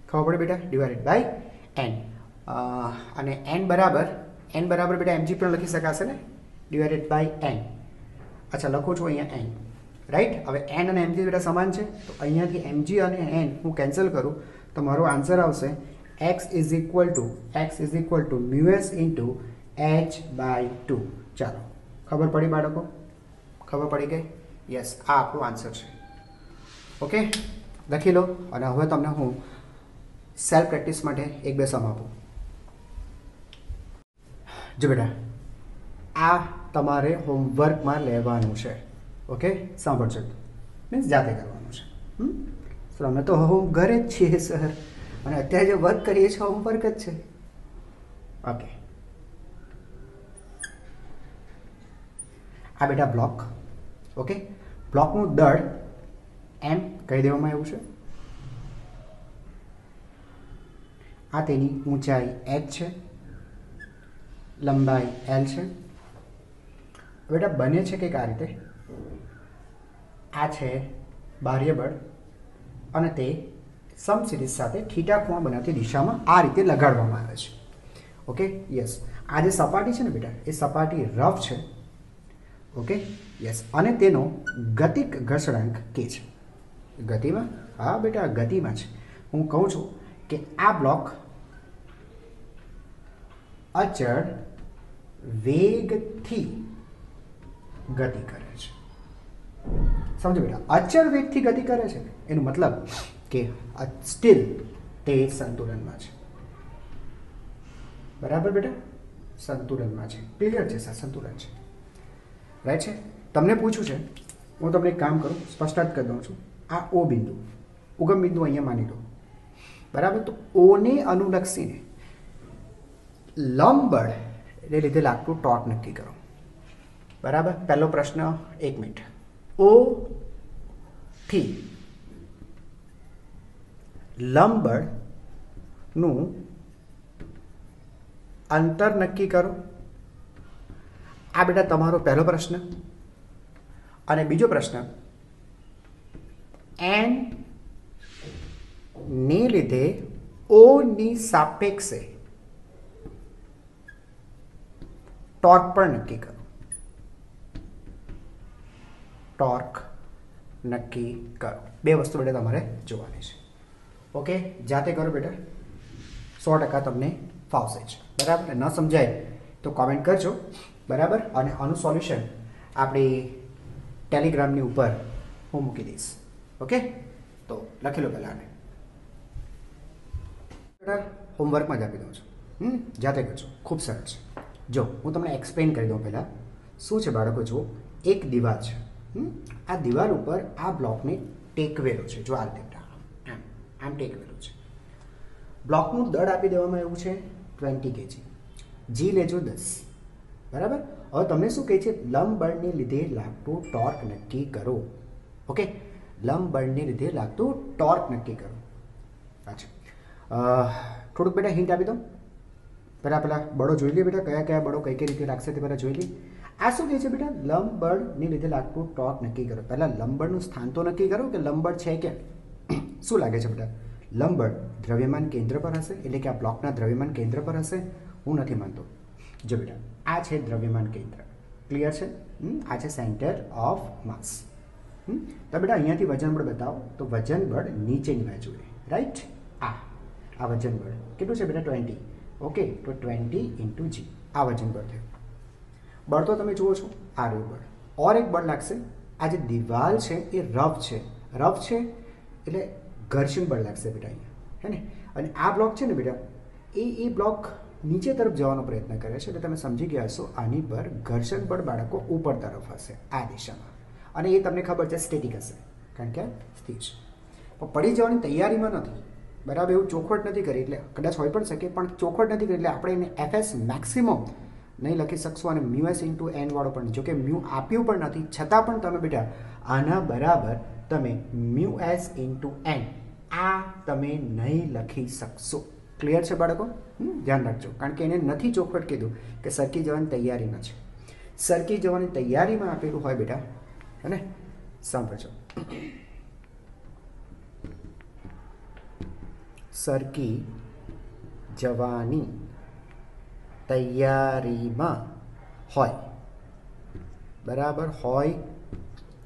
ખબર પડે બેટા? divided by n. અને n બરાબર બેટા mg પણ લખી શકાશે ને, divided by n. અચ્છા, લખું છું અહીંયા n, રાઈટ. હવે n અને mg બેટા સમાન છે, તો અહીંયાથી mg અને n હું કેન્સલ કરું તો મારો આન્સર આવશે x is equal to μs into h/2. ચાલો, ખબર પડી બાળકો? ખબર પડી ગઈ? યસ, આ આપણું આન્સર છે. ઓકે, લખી લો. અને હવે તમને હું સેલ્ફ પ્રેક્ટિસ માટે એક બે સમ આપું. જો બેટા આ તમારે હોમવર્કમાં લેવાનું છે. ઓકે, સાંભળજો, મીન્સ જાતે કરવાનું છે. સર અમે તો હોમ ઘરે જ છીએ સર, અને અત્યારે જે વર્ક કરીએ છીએ હોમવર્ક જ છે. ઓકે, આ બેટા બ્લોક. ઓકે, બ્લોકનું દળ m કહી દેવામાં આવ્યું છે. આ તેની ઊંચાઈ h છે, લંબાઈ l છે. બેટા બને છે કંઈક આ રીતે. આ છે બાહ્ય બળ અને તે સમસિરીઝ સાથે થીટા ખૂણા બનાવતી દિશામાં આ રીતે લગાડવામાં આવે છે. Okay, yes. આ જે સપાટી છે ને બેટા, એ સપાટી રફ છે. Okay, yes. અને તેનો ગતિક ઘર્ષણાંક કે છે. ગતિમાં? હા બેટા, ગતિમાં છે. હું કહું છું કે આ બ્લોક અચળ વેગથી ગતિ કરે છે. સમજો બેટા, અચળ વેગથી ગતિ કરે છે એનો મતલબ કે સ્ટીલ તે સંતુલનમાં છે. બરાબર બેટા? સંતુલનમાં છે. ક્લિયર છે સર? સંતુલન છે, રાઈટ છે. તમને પૂછ્યું છે, હું તમને એક કામ કરું, સ્પષ્ટ કરી દઉં છું. આ O બિંદુ, ઉગમ બિંદુ અહીંયા માની લો બરાબર. તો ઓને અનુલક્ષીને લંબબળ એને લીધે લાગતું ટોર્ક નક્કી કરો બરાબર. પહેલો પ્રશ્ન, 1 મિનિટ. O થી લંબબળનું અંતર નક્કી કરો. આ બેટા તમારો પહેલો પ્રશ્ન. અને બીજો પ્રશ્ન, n ને લીધે O ની સાપેક્ષે ટોર્ક પણ નક્કી કરો. ટોર્ક નક્કી કરો. બે વસ્તુ બેટા તમારે જોવાની છે. ઓકે, જાતે કરો બેટા, 100% તમને ફાવશે જ, બરાબર. ન સમજાય તો કોમેન્ટ કરજો, બરાબર. અને આનું સોલ્યુશન આપણી ટેલિગ્રામની ઉપર હું મૂકી દઈશ. ઓકે, તો લખી લો પહેલાં આને, હોમવર્કમાં જ આપી દઉં છું, જાતે કરજો, ખૂબ સરસ છે. જો હું તમને એક્સપ્લેન કરી દઉં પહેલાં શું છે બાળકો. જો એક દિવાલ છે, આ દિવાલ ઉપર આ બ્લોકને ટેકવેલો છે. જો આ રીતે આમ ટેકવેલો છે. બ્લોકનું દળ આપી દેવામાં એવું છે 20 kg. જી લેજો 10, બરાબર. હવે તમને શું કહે છે, લંબ બળને લીધે લાગતું ટોર્ક નક્કી કરો. ઓકે, લંબ બળને લીધે લાગતું ટોર્ક નક્કી કરો. અચ્છા, થોડુંક બેટા હિન્ટ આપી દો. પહેલાં બળો જોઈ લે બેટા, કયા કયા બળો કઈ કઈ રીતે લાગશે તે પહેલાં જોઈ લે. આ શું કહે છે બેટા, લંબ બળને લીધે લાગતું ટોર્ક નક્કી કરો. પહેલાં લંબ બળનું સ્થાન તો નક્કી કરો કે લંબ બળ છે કે શું લાગે છે બેટા. લંબ બળ દ્રવ્યમાન કેન્દ્ર પર હશે, એટલે કે આ બ્લોકના દ્રવ્યમાન કેન્દ્ર પર હશે. હું નથી માનતો. જો બેટા આ છે દ્રવ્યમાન કેન્દ્ર, ક્લિયર છે. આ છે સેન્ટર ઓફ માસ. તો બેટા અહીંયાથી વજન બળ બતાવો, તો વજન બળ નીચેની બાજુએ, રાઈટ. આ વજન બળ કેટલું છે બેટા, 20. ઓકે, તો 20 × g આ વજન બળ થયું. બળ તો તમે જુઓ છો, આ રહ્યું બળ. ઓર એક બળ લાગશે, આ જે દિવાલ છે એ રફ છે, રફ છે એટલે ઘર્ષણ બળ લાગશે બેટા અહીંયા, હે ને. અને આ બ્લોક છે ને બેટા, એ બ્લોક નીચે તરફ જવાનો પ્રયત્ન કરે છે, એટલે તમે સમજી ગયા હશો આની પર ઘર્ષણ બળ બાળકો ઉપર તરફ હશે, આ દિશામાં. અને એ તમને ખબર છે સ્ટેટિક હશે, કારણ કે સ્થિર છે. પણ પડી જવાની તૈયારીમાં નથી, બરાબર. એવું ચોખવટ નથી કરી, એટલે કદાચ હોઈ પણ શકે, પણ ચોખવટ નથી કરી, એટલે આપણે એને FS મેક્સિમમ નહીં લખી શકશું. અને મ્યુએસ ઇન્ટુ એન વાળો પણ, જો કે મ્યુ આપ્યું પણ નથી, છતાં પણ તમે બેટા આના બરાબર તમે મ્યુએસ ઇન્ટુ એન આ તમે નહીં લખી શકશો. ક્લિયર છે બાળકો? ધ્યાન રાખજો, કારણ કે એને નથી ચોખવટ કીધું કે સરકી જવાની તૈયારીમાં છે. સરકી જવાની તૈયારીમાં આપેલું હોય બેટા, હે ને. સાંભળજો, સરકી જવાની તૈયારીમાં હોય, બરાબર હોય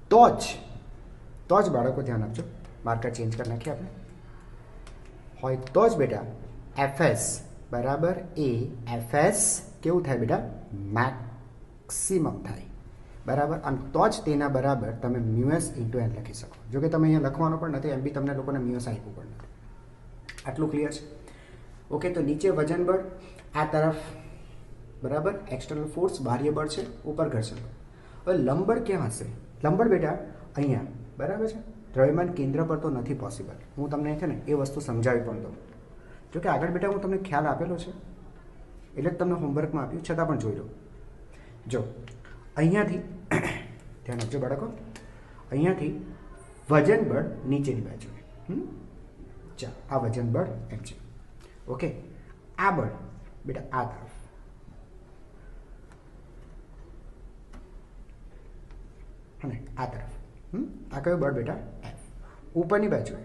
તો જ બાળકો ધ્યાન આપજો, માર્કર ચેન્જ કરી નાખીએ આપણે. હોય તો જ બેટા FS બરાબર એ FS કેવું થાય બેટા, મેક્સિમમ થાય, બરાબર. અને તો જ તેના બરાબર તમે મ્યુએસ ઇન્ટુ એન લખી શકો. જો કે તમે અહીંયા લખવાનો પણ નથી, એમ બી તમને લોકોને મ્યુએસ આપ્યું પણ નથી. આટલું ક્લિયર છે? ઓકે, તો નીચે વજન બળ, આ તરફ બરાબર એક્સટર્નલ ફોર્સ, બાહ્ય બળ છે, ઉપર ઘર્ષણ બળ. હવે લંબબળ ક્યાં હશે? લંબબળ બેટા અહીંયા, બરાબર છે. દ્રવ્યમાન કેન્દ્ર પર તો નથી પોસિબલ. હું તમને છે ને એ વસ્તુ સમજાવી પણ દઉં. જો કે આગળ બેટા હું તમને ખ્યાલ આપેલો છે, એટલે જ તમને હોમવર્કમાં આપ્યું, છતાં પણ જોઈ લો. જો અહીંયાથી ધ્યાન આપજો બાળકો, અહીંયાથી વજન બળ નીચેની બાજુએ, ચાલ આ વજન બળ એમ છે. ઓકે, આ બળ બેટા આ તરફ, અને આ તરફ, આ કયું બળ બેટા, F. ઉપરની બાજુએ,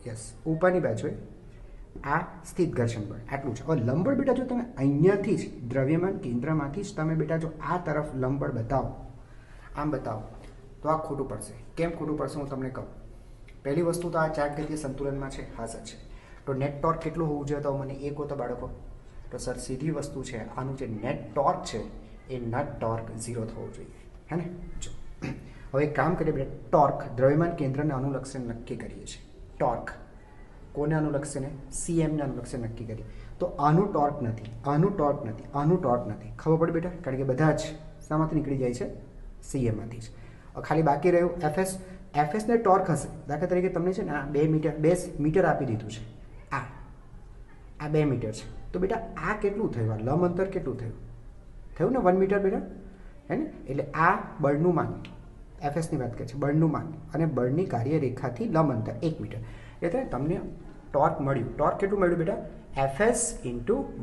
યસ ઉપરની બાજુએ આ સ્થિત ઘર્ષણ બળ, આટલું છે. હવે લંબબળ બેટા જો તમે અહીંયાથી જ દ્રવ્યમાન કેન્દ્રમાંથી જ તમે બેટા જો આ તરફ લંબબળ બતાવો, આમ બતાવો, તો આ ખોટું પડશે. કેમ ખોટું પડશે હું તમને કહું. પહેલી વસ્તુ તો આ ચાર્ટ ગતિય સંતુલનમાં છે, હા સર છે. તો નેટ ટોર્ક કેટલું હોવું જોઈએ, તો મને એક કહો તો બાળકો. તો સર સીધી વસ્તુ છે, આનું જે નેટ ટોર્ક છે એ નેટ ટોર્ક 0 થવું જોઈએ, હે ને. જો હવે એક કામ કરીએ બેટા, ટોર્ક દ્રવ્યમાન કેન્દ્રને અનુલક્ષે નક્કી કરીએ છીએ. ટોર્ક કોને અનુલક્ષીને? CMને અનુલક્ષીને નક્કી કરીએ. તો આનું ટોર્ક નથી, આનું ટોર્ક નથી, આનું ટોર્ક નથી. ખબર પડી બેટા? કારણ કે બધા જ શામાંથી નીકળી જાય છે? CMમાંથી જ. ખાલી બાકી રહ્યું FS. FSને ટોર્ક હશે, દાખલા તરીકે તમને છે ને આ 2 મીટર આપી દીધું છે, આ 2 મીટર છે. તો બેટા આ કેટલું થયું? આ લંબ અંતર કેટલું થયું? થયું ને 1 મીટર બેટા, હે ને. એટલે આ બળનું માન, FSની વાત કરે છે, બળનું માન અને બળની કાર્યરેખાથી લંબ અંતર 1 મીટર. એટલે તમને ટોર્ક મળ્યું. ટોર્ક કેટલું મળ્યું બેટા? FS ×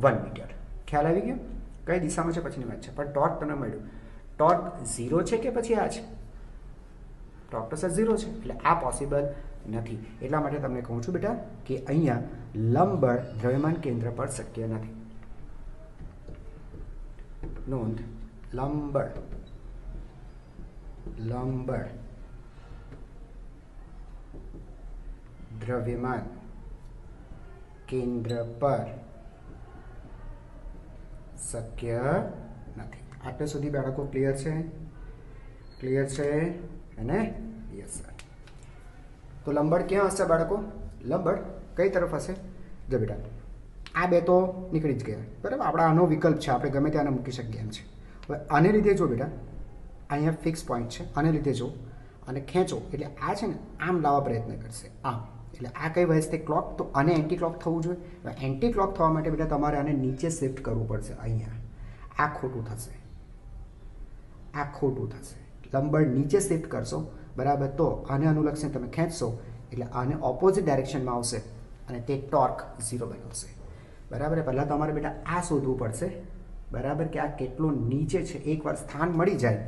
1 metre. ખ્યાલ આવી ગયો? કઈ દિશામાં છે પછીની વાત છે, પણ ટોર્ક તમને મળ્યું. ટોર્ક 0 છે કે પછી આ છે? ટોર્ક તો સર 0 છે, એટલે આ પોસિબલ નથી. એટલા માટે તમને કહું છું બેટા કે અહીંયા લંબબળ દ્રવ્યમાન કેન્દ્ર પર શક્ય નથી. નોંધ, લંબબળ દ્રવ્યમાન કેન્દ્ર પર શક્ય નથી. આટલે સુધી બાળકો ક્લિયર છે? ક્લિયર છે અને યસ સર. તો લંબળ ક્યાં હશે બાળકો? લંબળ કઈ તરફ હશે? જો બેટા આ બે તો નીકળી જ ગયા, બરાબર. આપણા આનો વિકલ્પ છે, આપણે ગમે ત્યાં મૂકી શકીએ એમ છે. હવે આને લીધે જો બેટા અહીંયા ફિક્સ પોઈન્ટ છે, આને લીધે જો અને ખેંચો એટલે આ છે ને આમ લાવવા પ્રયત્ન કરશે, આમ. એટલે આ કઈ વસ્તુ ક્લોક, તો આને એન્ટી ક્લોક થવું જોઈએ. એન્ટી ક્લોક થવા માટે બેટા તમારે આને નીચે શિફ્ટ કરવું પડશે. અહીંયા આ ખોટું થશે, આ ખોટું થશે. લંબળ નીચે શિફ્ટ કરશો, બરાબર, તો આને અનુલક્ષીને તમે ખેંચશો એટલે આને ઓપોઝિટ ડાયરેક્શનમાં આવશે અને તે ટોર્ક 0 બનાવશે, બરાબર. પહેલાં તમારે બેટા આ શોધવું પડશે, બરાબર, કે આ કેટલું નીચે છે. એકવાર સ્થાન મળી જાય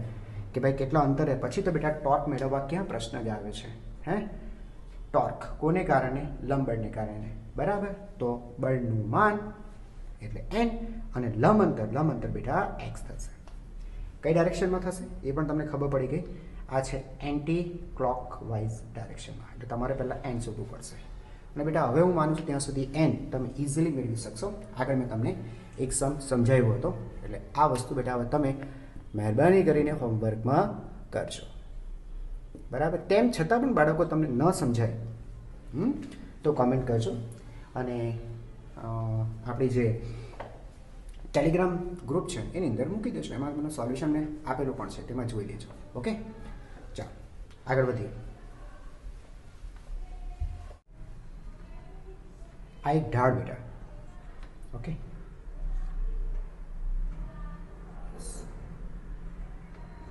કે ભાઈ કેટલા અંતરે, પછી તો બેટા ટોર્ક મેળવવા ક્યાં પ્રશ્ન જ આવે છે. હે, ટોર્ક કોને કારણે? લંબળને કારણે, બરાબર. તો બળનું માન એટલે n અને લંબ અંતર બેટા x થશે. કઈ ડાયરેક્શનમાં થશે એ પણ તમને ખબર પડી ગઈ. આ છે એન્ટી ક્લોક વાઇઝ ડાયરેક્શનમાં, એટલે તમારે પહેલાં n શોધવું પડશે. અને બેટા હવે હું માનું છું ત્યાં સુધી n તમે ઇઝીલી મેળવી શકશો. આગળ મેં તમને એક સમજાવ્યો હતો, એટલે આ વસ્તુ બેટા હવે તમે મહેરબાની કરીને હોમવર્કમાં કરજો, બરાબર. તેમ છતાં પણ બાળકો તમને ન સમજાય તો કોમેન્ટ કરજો. અને આપણી જે ટેલિગ્રામ ગ્રુપ છે એની અંદર મૂકી દેજો, એમાં મને સોલ્યુશન મેં આપેલું પણ છે, તેમાં જોઈ લેજો. ઓકે, ચાલો આગળ વધીએ. આ એક ઢાળ બેટા, ઓકે,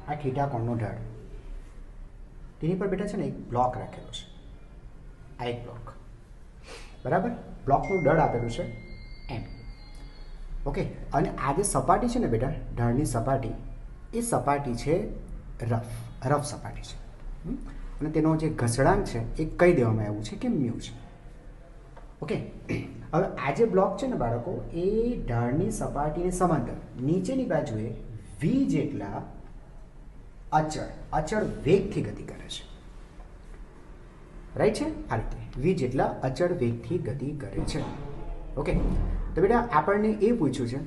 આ થીટા કોણનો ઢાળ, તેની પર બેટા છે ને એક બ્લોક રાખેલો છે. આ એક બ્લોક, બરાબર. બ્લોકનું દળ આપેલું છે m, ઓકે. અને આ જે સપાટી છે ને બેટા, ઢાળની સપાટી, એ સપાટી છે રફ સપાટી છે. અને તેનો જે ઘસડાંક છે એ કહી દેવામાં આવ્યું છે કે મ્યુ છે, ઓકે. હવે આ જે બ્લોક છે ને બાળકો, એ ઢાળની સપાટીને સમાંતર નીચેની બાજુએ v જેટલા અચળ વેગથી ગતિ કરે છે, રાઈટ છે. આ રીતે v જેટલા અચળ વેગથી ગતિ કરે છે, ઓકે. તો બેટા આપણને એ પૂછ્યું છે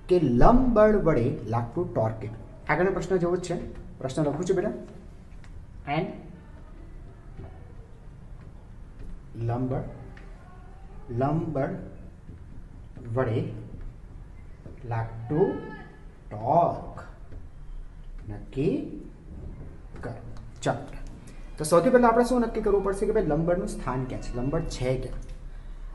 કે લંબબળ વડે લાગતું ટોર્ક કેટલું. આગળનો પ્રશ્ન જેવો જ છે, પ્રશ્ન લખું છું બેટા. એન્ડ લંબબળ વડે લાગતું ટોર્ક નક્કી કર. ચાલો, તો સૌથી પહેલાં આપણે શું નક્કી કરવું પડશે કે ભાઈ લંબળનું સ્થાન ક્યાં છે, લંબળ છે ક્યાં.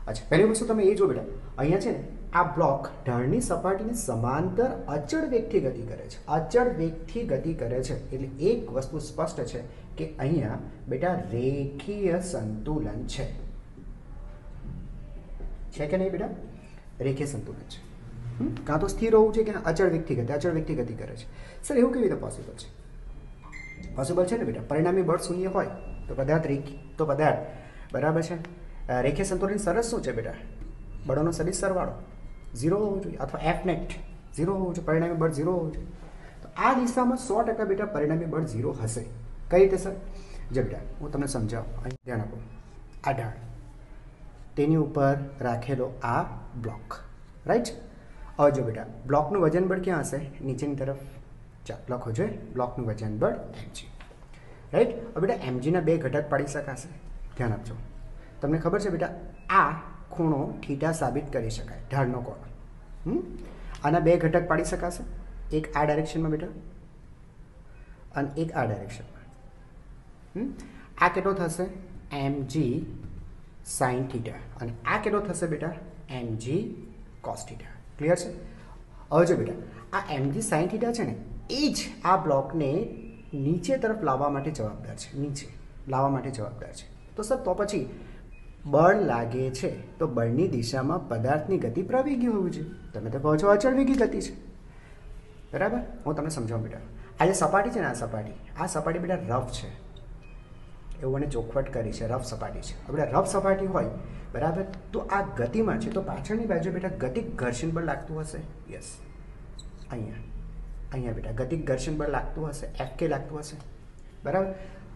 અચ્છા, પહેલી વસ્તુ તમે એ જો બેટા, અહીંયા છે ને આ બ્લોક ઢાળની સપાટીને સમાંતર અચળ વેગથી ગતિ કરે છે, અચળ વેગથી ગતિ કરે છે. એટલે એક વસ્તુ સ્પષ્ટ છે કે અહીંયા બેટા રેખીય સંતુલન છે કે નહીં બેટા? રેખીય સંતુલન છે. કાં તો સ્થિર હોવું છે કે અચળ વેગથી ગતિ કરે છે. સર એવું કેવી રીતે પોસિબલ છે? પોસિબલ છે ને બેટા. પરિણામી બળ શૂન્ય હોય તો પદાર્થ બરાબર છે. રેખીય સંતુલન સરસ શું છે બેટા? બળોનો સદિશ સરવાળો 0 હોવો જોઈએ, અથવા એફ નેટ 0 હોવું જોઈએ, પરિણામી બળ 0 હોવું જોઈએ. તો આ દિશામાં 100% બેટા પરિણામી બળ 0 હશે. કઈ રીતે સર? જો બેટા હું તમને સમજાવું, અહીં ધ્યાન આપો. આ ઢાળ, તેની ઉપર રાખેલો આ બ્લોક, રાઈટ. હવે જો બેટા બ્લોકનું વજન બળ ક્યાં હશે? નીચેની તરફ. ચાલો લખો જોઈએ, બ્લોકનું વજન બળ mg, રાઈટ. હવે બેટા mgના બે ઘટક પાડી શકાશે. ધ્યાન આપજો. તમને ખબર છે બેટા આ ખૂણો થીટા સાબિત કરી શકાય, ઢાળનો કોણ. આના બે ઘટક પાડી શકાશે, એક આ ડાયરેક્શનમાં બેટા અને એક આ ડાયરેક્શનમાં. આ કેટલો થશે? mg sin થીટા, અને આ કેટલો થશે બેટા? mg cos theta. ક્લિયર છે? હવે જો બેટા આ mg sin થીટા છે ને, એ જ આ બ્લોકને નીચે તરફ લાવવા માટે જવાબદાર છે, નીચે લાવવા માટે જવાબદાર છે. તો સર તો પછી બળ લાગે છે તો બળની દિશામાં પદાર્થની ગતિ પ્રવેગી હોવી જોઈએ. તમે તો કહો છો અચળ વેગી ગતિ છે, બરાબર. હું તમને સમજાવું બેટા. આ જે સપાટી છે ને, આ સપાટી બેટા રફ છે, એવું મને ચોખવટ કરી છે, રફ સપાટી છે. હવે રફ સપાટી હોય બરાબર, તો આ ગતિમાં છે તો પાછળની બાજુ બેટા ગતિ ઘર્ષણ બળ લાગતું હશે. યસ, અહીંયા અહીંયા બેટા ગતિક ઘર્ષણ બળ લાગતું હશે, એફ કે લાગતું હશે, બરાબર.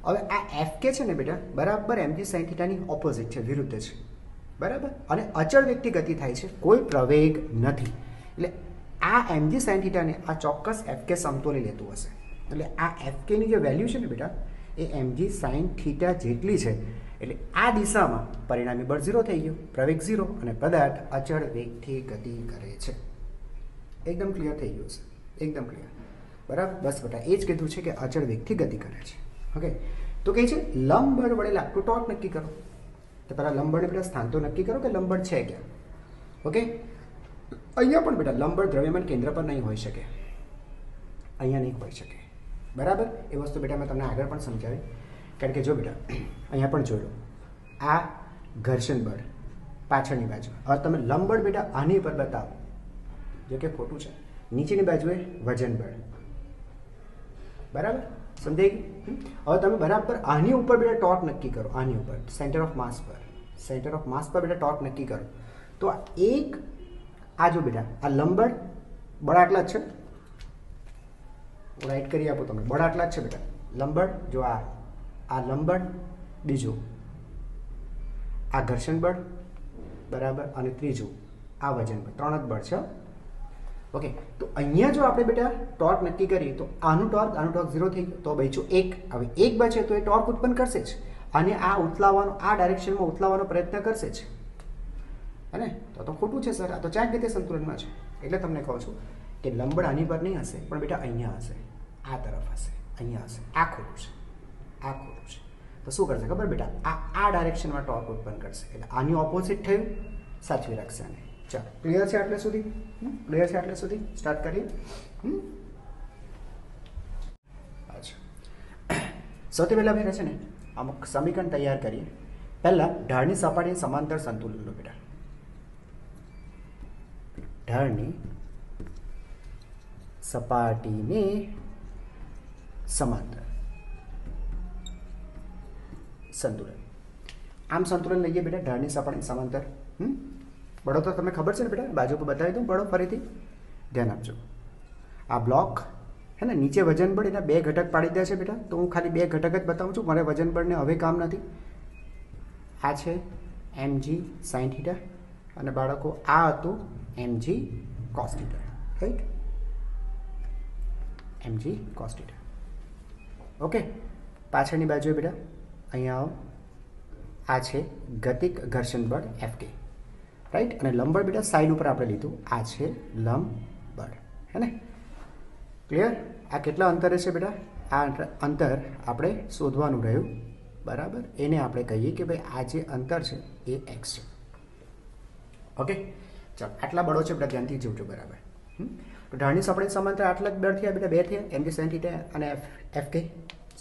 હવે આ એફ કે છે ને બેટા બરાબર mg sin થીટાની ઓપોઝિટ છે, વિરુદ્ધ છે, બરાબર. અને અચળ વેગથી ગતિ થાય છે, કોઈ પ્રવેગ નથી. એટલે આ mg sin થીટાને આ ચોક્કસ એફ કે સમતોલી લેતું હશે. એટલે આ એફ કેની જે વેલ્યુ છે ને બેટા એ mg sin થીટા જેટલી છે. એટલે આ દિશામાં પરિણામી બળ 0 થઈ ગયું, પ્રવેગ 0, અને પદાર્થ અચળ વેગથી ગતિ કરે છે. એકદમ ક્લિયર થઈ ગયું છે, એકદમ ક્લિયર, બરાબર. બસ બેટા એ જ કીધું છે કે અચળ વેગથી ગતિ કરે છે. ઓકે, તો કહે છે લંબ બળ વડે લાગતું ટોર્ક નક્કી કરો. તો પહેલાં લંબ બળને બેટા સ્થાન તો નક્કી કરો કે લંબ બળ છે ક્યાં. ઓકે, અહીંયા પણ બેટા લંબ બળ દ્રવ્યમાન કેન્દ્ર પર નહીં હોઈ શકે, અહીંયા નહીં હોઈ શકે, બરાબર. એ વસ્તુ બેટા મેં તમને આગળ પણ સમજાવી. કારણ કે જો બેટા અહીંયા પણ જોઈ લો, આ ઘર્ષણ બળ પાછળની બાજુ. હવે તમે લંબ બળ બેટા આની પર બતાવો, જો કે ખોટું છે. નીચેની બાજુએ વજન બળ, બરાબર, સમજાઈ ગયું. હવે તમે બરાબર આની ઉપર બેટા ટોર્ક નક્કી કરો, આની ઉપર સેન્ટર ઓફ માસ પર, સેન્ટર ઓફ માસ પર બેટા ટોર્ક નક્કી કરો. તો એક આ જો બેટા આ લંબ બળ, બળ આટલા જ છે, હું રાઈટ કરી આપું તમને, બળ આટલા જ છે બેટા. લંબ બળ જો આ લંબ બળ, બીજું આ ઘર્ષણ બળ, બરાબર, અને ત્રીજું આ વજન બળ, 3 જ બળ છે. ઓકે, તો અહીંયા જો આપણે બેટા ટોર્ક નક્કી કરીએ તો આનું ટોર્ક 0 થઈ ગયું, તો બચ્યું 1. હવે 1 બચે તો એ ટોર્ક ઉત્પન્ન કરશે જ, અને આ ઉથલાવવાનો, આ ડાયરેક્શનમાં ઉથલાવવાનો પ્રયત્ન કરશે જ, હે ને. તો ખોટું છે સર, આ તો ચાક રીતે સંતુલનમાં છે. એટલે તમને કહું છું કે લંબડ આની પર નહીં હશે, પણ બેટા અહીંયા હશે, આ તરફ હશે, અહીંયા હશે. આ ખોટું છે, આ ખોટું છે. તો શું કરશે ખબર બેટા, આ ડાયરેક્શનમાં ટોર્ક ઉત્પન્ન કરશે. એટલે આની ઓપોઝિટ થયું, સાચવી રાખશે આને. ચાલો, ક્લિયર છે આટલે સુધી? ક્લિયર છે આટલે સુધી? સ્ટાર્ટ કરીએ. અચ્છા, સૌથી પહેલાં બેટા છે ને અમુક સમીકરણ તૈયાર કરીએ. પહેલાં ઢાળની સપાટીને સમાંતર સંતુલન લો બેટા. ઢાળની સપાટીને સમાંતર સંતુલન. આમ સંતુલન લઈએ બેટા ઢાળની સપાટીને સમાંતર. બળો તો તમને ખબર છે ને બેટા, બાજુ પર બતાવી દઉં બળો ફરીથી, ધ્યાન આપજો. આ બ્લોક હે ને, નીચે વજન બળ, એના 2 ઘટક પાડી દે છે બેટા. તો હું ખાલી 2 ઘટક જ બતાવું છું, મારે વજન બળને હવે કામ નથી. આ છે mg sin થીટા, અને બાળકો આ હતું mg cos theta, right, mg cos theta. Okay, પાછળની બાજુએ બેટા અહીંયા આવો, આ છે ગતિક ઘર્ષણ બળ Fk, રાઈટ. અને લંબ બળ બેટા સાઈડ ઉપર આપણે લીધું, આ છે લંબ બળ, હે ને. ક્લિયર? આ કેટલા અંતરે છે બેટા? આ અંતર આપણે શોધવાનું રહ્યું, બરાબર. એને આપણે કહીએ કે ભાઈ આ જે અંતર છે એ x છે. ઓકે, ચાલો, આટલા બળો છે બેટા, ધ્યાનથી જોજો, બરાબર. તો ઢાળની સપાટી સમાંતર આટલા બળ થયા બેટા, 2 થયા, mg sin થીટા અને Fk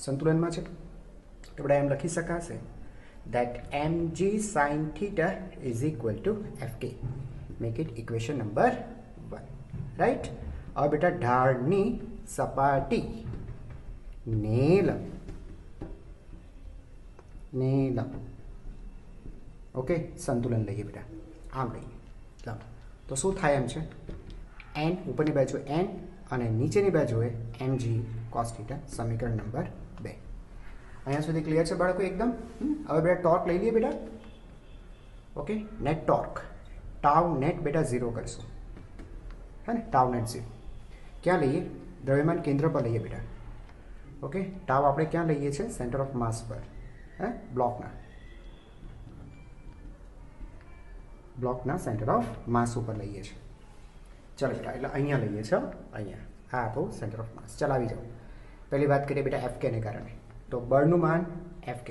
સંતુલનમાં છે. તો બેટા એમ લખી શકાશે that mg sin theta is equal to Fk. Make it equation number 1, right? अब बेटा ढालनी सपाटी नीलम, ओके, संतुलन લઈએ બેટા, આમ લઈએ. ચાલો, તો શું થાય એમ છે, n ઉપરની બાજુ n અને નીચેની બાજુએ mg cos થીટા, સમીકરણ નંબર 2. અહીંયા સુધી ક્લિયર છે બાળકો એકદમ? હવે બેટા ટોર્ક લઈ લઈએ બેટા. Okay, net torque, tau net બેટા 0 કરશું, હે ને. ટાઉ નેટ 0 ક્યાં લઈએ? દ્રવ્યમાન કેન્દ્ર પર લઈએ બેટા. ઓકે, ટાઉ આપણે ક્યાં લઈએ છીએ? સેન્ટર ઓફ માસ પર, હે, બ્લોકના સેન્ટર ઓફ માસ ઉપર લઈએ છીએ. ચાલો બેટા, એટલે અહીંયા લઈએ છીએ, અહીંયા આ આપણું સેન્ટર ઓફ માસ. ચાલ આવી જાઓ. પહેલી વાત કરીએ બેટા Fk ને કારણે. તો બળનું માન Fk.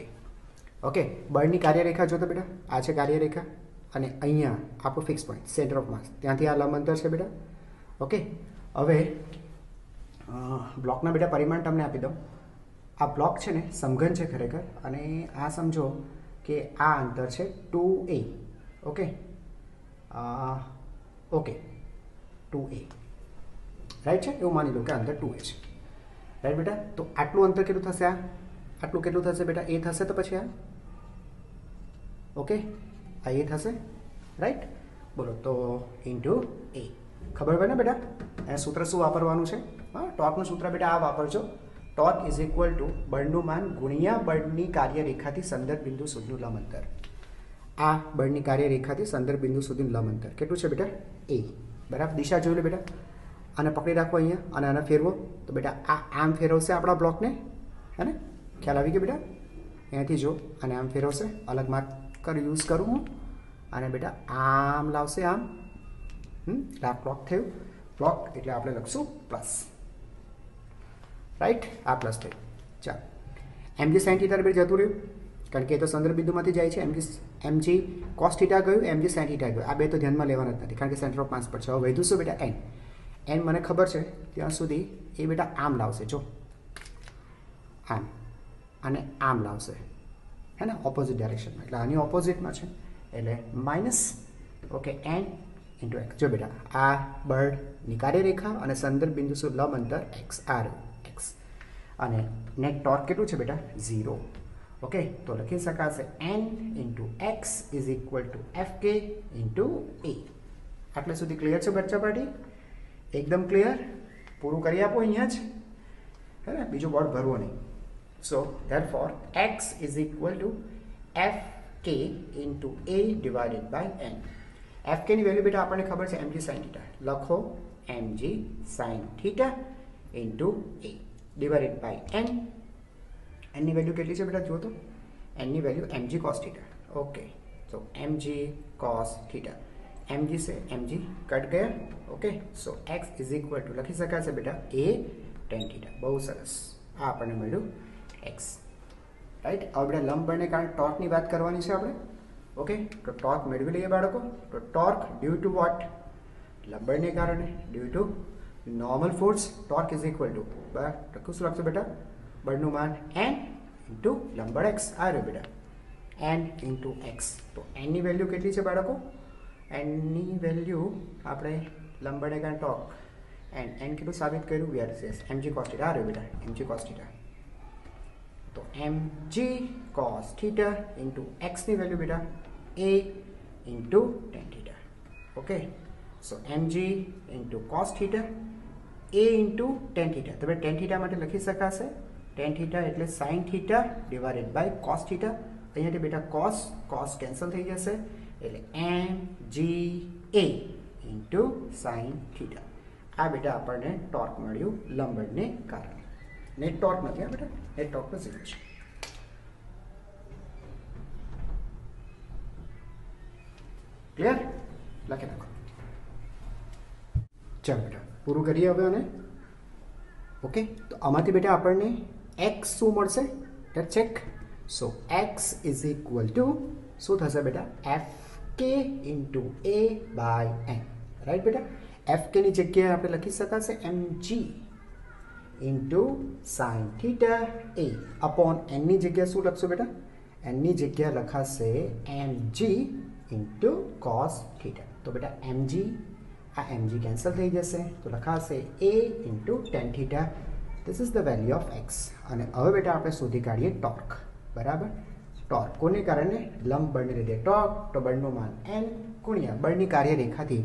ઓકે, બળની કાર્યરેખા જો તો બેટા, આ છે કાર્યરેખા, અને અહીંયા આપણું ફિક્સ પોઈન્ટ સેન્ટર ઓફ માસ, ત્યાંથી આ લંબ અંતર છે બેટા. ઓકે, હવે બ્લોકના બેટા પરિમાણ તમને આપી દઉં. આ બ્લોક છે ને સમઘન છે ખરેખર, અને આ સમજો કે આ અંતર છે 2a. Okay, okay 2a, right છે, એવું માની લો કે અંતર 2a છે, રાઈટ બેટા. તો આટલું અંતર કેટલું થશે? આટલું કેટલું થશે બેટા? a થશે. તો પછી આ, ઓકે, આ a થશે, રાઈટ. બોલો, તો ઇન્ટુ a. ખબર હોય ને બેટા, આ સૂત્ર શું વાપરવાનું છે? हाँ टॉर्कનું સૂત્ર બેટા આ વાપરજો, ટોર્ક ઇઝ ઇક્વલ ટુ બળનું માન ગુણ્યા બળની કાર્યરેખાથી સંદર્ભ બિંદુ સુધીનું લંબ અંતર. આ બળની કાર્યરેખાથી સંદર્ભ બિંદુ સુધીનું લંબ અંતર કેટલું છે બેટા? a. બરાબર, દિશા જોઈ લો બેટા, આને પકડી રાખો અહીંયા અને આને ફેરવો તો બેટા આ આમ ફેરવશે આપણા બ્લોકને, હે ને? ખ્યાલ આવી ગયો બેટા? અહીંયાથી જો અને આમ ફેરવશે, અલગ માર્કર યુઝ કરું હું, અને બેટા આમ લાવશે આમ, આ બ્લોક થયું. બ્લોક એટલે આપણે લખશું પ્લસ, રાઈટ? આ પ્લસ થયું. ચાલો, mg sin થીટા બે જતું રહ્યું કારણ કે એ તો સંદર્ભ બિંદુમાંથી જાય છે. mg cos થીટા ગયું, mg sin થીટા ગયું, આ બે તો ધ્યાનમાં લેવાના જ નથી કારણ કે સેન્ટર ઓફ માસ પર છે. હવે વધ્યું શું બેટા? n મને ખબર છે ત્યાં સુધી એ બેટા આમ લાવશે, જો આમ અને આમ લાવશે, હે ને? ઓપોઝિટ ડાયરેક્શનમાં, એટલે આની ઓપોઝિટમાં છે એટલે minus, okay, n into x. જો બેટા આ બળની કાર્યરેખા અને સંદર્ભ બિંદુ સુધી લંબ અંતર એક્સ, આ એક્સ, અને નેટ ટોર્ક કેટલું છે બેટા? 0. ઓકે, તો લખી શકાશે n into x is equal to f કે ઇન્ટુ એ. આટલે સુધી ક્લિયર છે બચ્ચા પાર્ટી? એકદમ ક્લિયર? પૂરું કરી આપો અહીંયા જ, હે ને? બીજું બોર્ડ ભરવો નહીં. So therefore x is equal to f કે into a divided by n. F કેની વેલ્યુ બેટા આપણને ખબર છે mg sin થીટા, લખો mg sin theta into a divided by n. એનની વેલ્યુ કેટલી છે બેટા? જુઓ તો, એનની value mg cos theta. Okay, તો mg cos થીટા, mg से mg कट गया. Okay, so x is equal to લખી શકાશે બેટા a tan થીટા. બહુ સરસ, આ આપણને મળ્યું x, રાઈટ? હવે બેટા લંબ બળને કારણે ટોર્કની વાત કરવાની છે આપણે. ઓકે, તો ટોર્ક મેળવી લઈએ બાળકો. તો ટોર્ક ડ્યુ ટુ વોટ? લંબ બળને કારણે, due to normal force. Torque is equal to, બરાબર, શું લખશું બેટા? બળનું માન n ઇન્ટુ લંબ બળ x. આ રહ્યું બેટા n ઇન્ટુ x. તો n ની વેલ્યુ કેટલી છે બાળકો? એનની વેલ્યુ આપણે લંબ બળને કારણે ટોર્ક એન કેટલું સાબિત કર્યું? વીઆરસીએસ mg cos થીટા. આ રહ્યું બેટા mg cos થીટા. તો mg cos થીટા ઇન્ટુ એક્સની વેલ્યુ બેટા a into tan theta. Okay, so mg into cos theta a into tan theta. તો બેટા tan થીટા માટે લખી શકાશે tan થીટા એટલે sin theta divided by cos theta. અહીંયાથી બેટા cos કેન્સલ થઈ જશે એટલે mga ઇન્ટુ sin થીટા. આ બેટા આપણને ટોર્ક મળ્યું લંબ બળને કારણે. નેટ ટોર્ક નથી આ બેટા, નેટ ટોર્ક તો 0 છે. ક્લિયર? લખી નાખો. ચાલો બેટા પૂરું કરીએ હવે આને. ઓકે, તો આમાંથી બેટા આપણને x શું મળશે? Let's check. So x is equal to શું થશે બેટા? એફ કે into A by N, right બેટા? એફ કેની જગ્યાએ આપણે લખી શકાશે mg into sine theta A upon એનની જગ્યાએ શું લખશો બેટા? એનની જગ્યાએ લખાશે mg ઇન્ટુ કોસ થીટા. તો બેટા mg, આ mg કેન્સલ થઈ જશે તો લખાશે a into tan theta. This is the value of x. અને હવે બેટા આપણે શોધી કાઢીએ ટોર્ક. બરાબર, ટોર્ક કોને કારણે? લંબ બળને લીધે ટોર્ક. તો બળનું માન n ગુણ્યા બળની કાર્યરેખાથી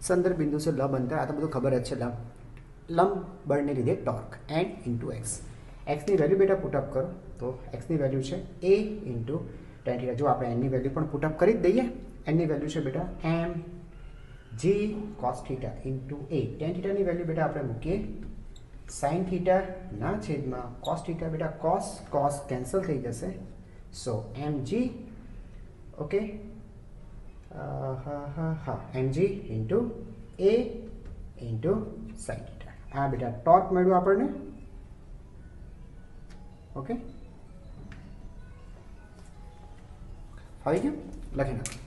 સંદર્ભ બિંદુ છે લંબ અંતર. આ તો બધું ખબર જ છે. લંબ બળને લીધે ટોર્ક n ઇન્ટુ એક્સ. એક્સની વેલ્યુ બેટા પુટઅપ કરો તો એક્સની વેલ્યુ છે a ઇન્ટુ ટેન થીટા. જો આપણે એનની વેલ્યુ પણ પુટઅપ કરી જ દઈએ. એનની વેલ્યુ છે બેટા m g cos theta into a. Tan થીટાની વેલ્યુ બેટા આપણે મૂકીએ સાઇન થીટાના છેદમાં cos થીટા. બેટા cos કેન્સલ થઈ જશે. So mg, okay, mg into a into sine theta. આ બેટા ટોર્ક મળ્યું આપણને. ઓકે, આવી ગયું? લખી નાખો.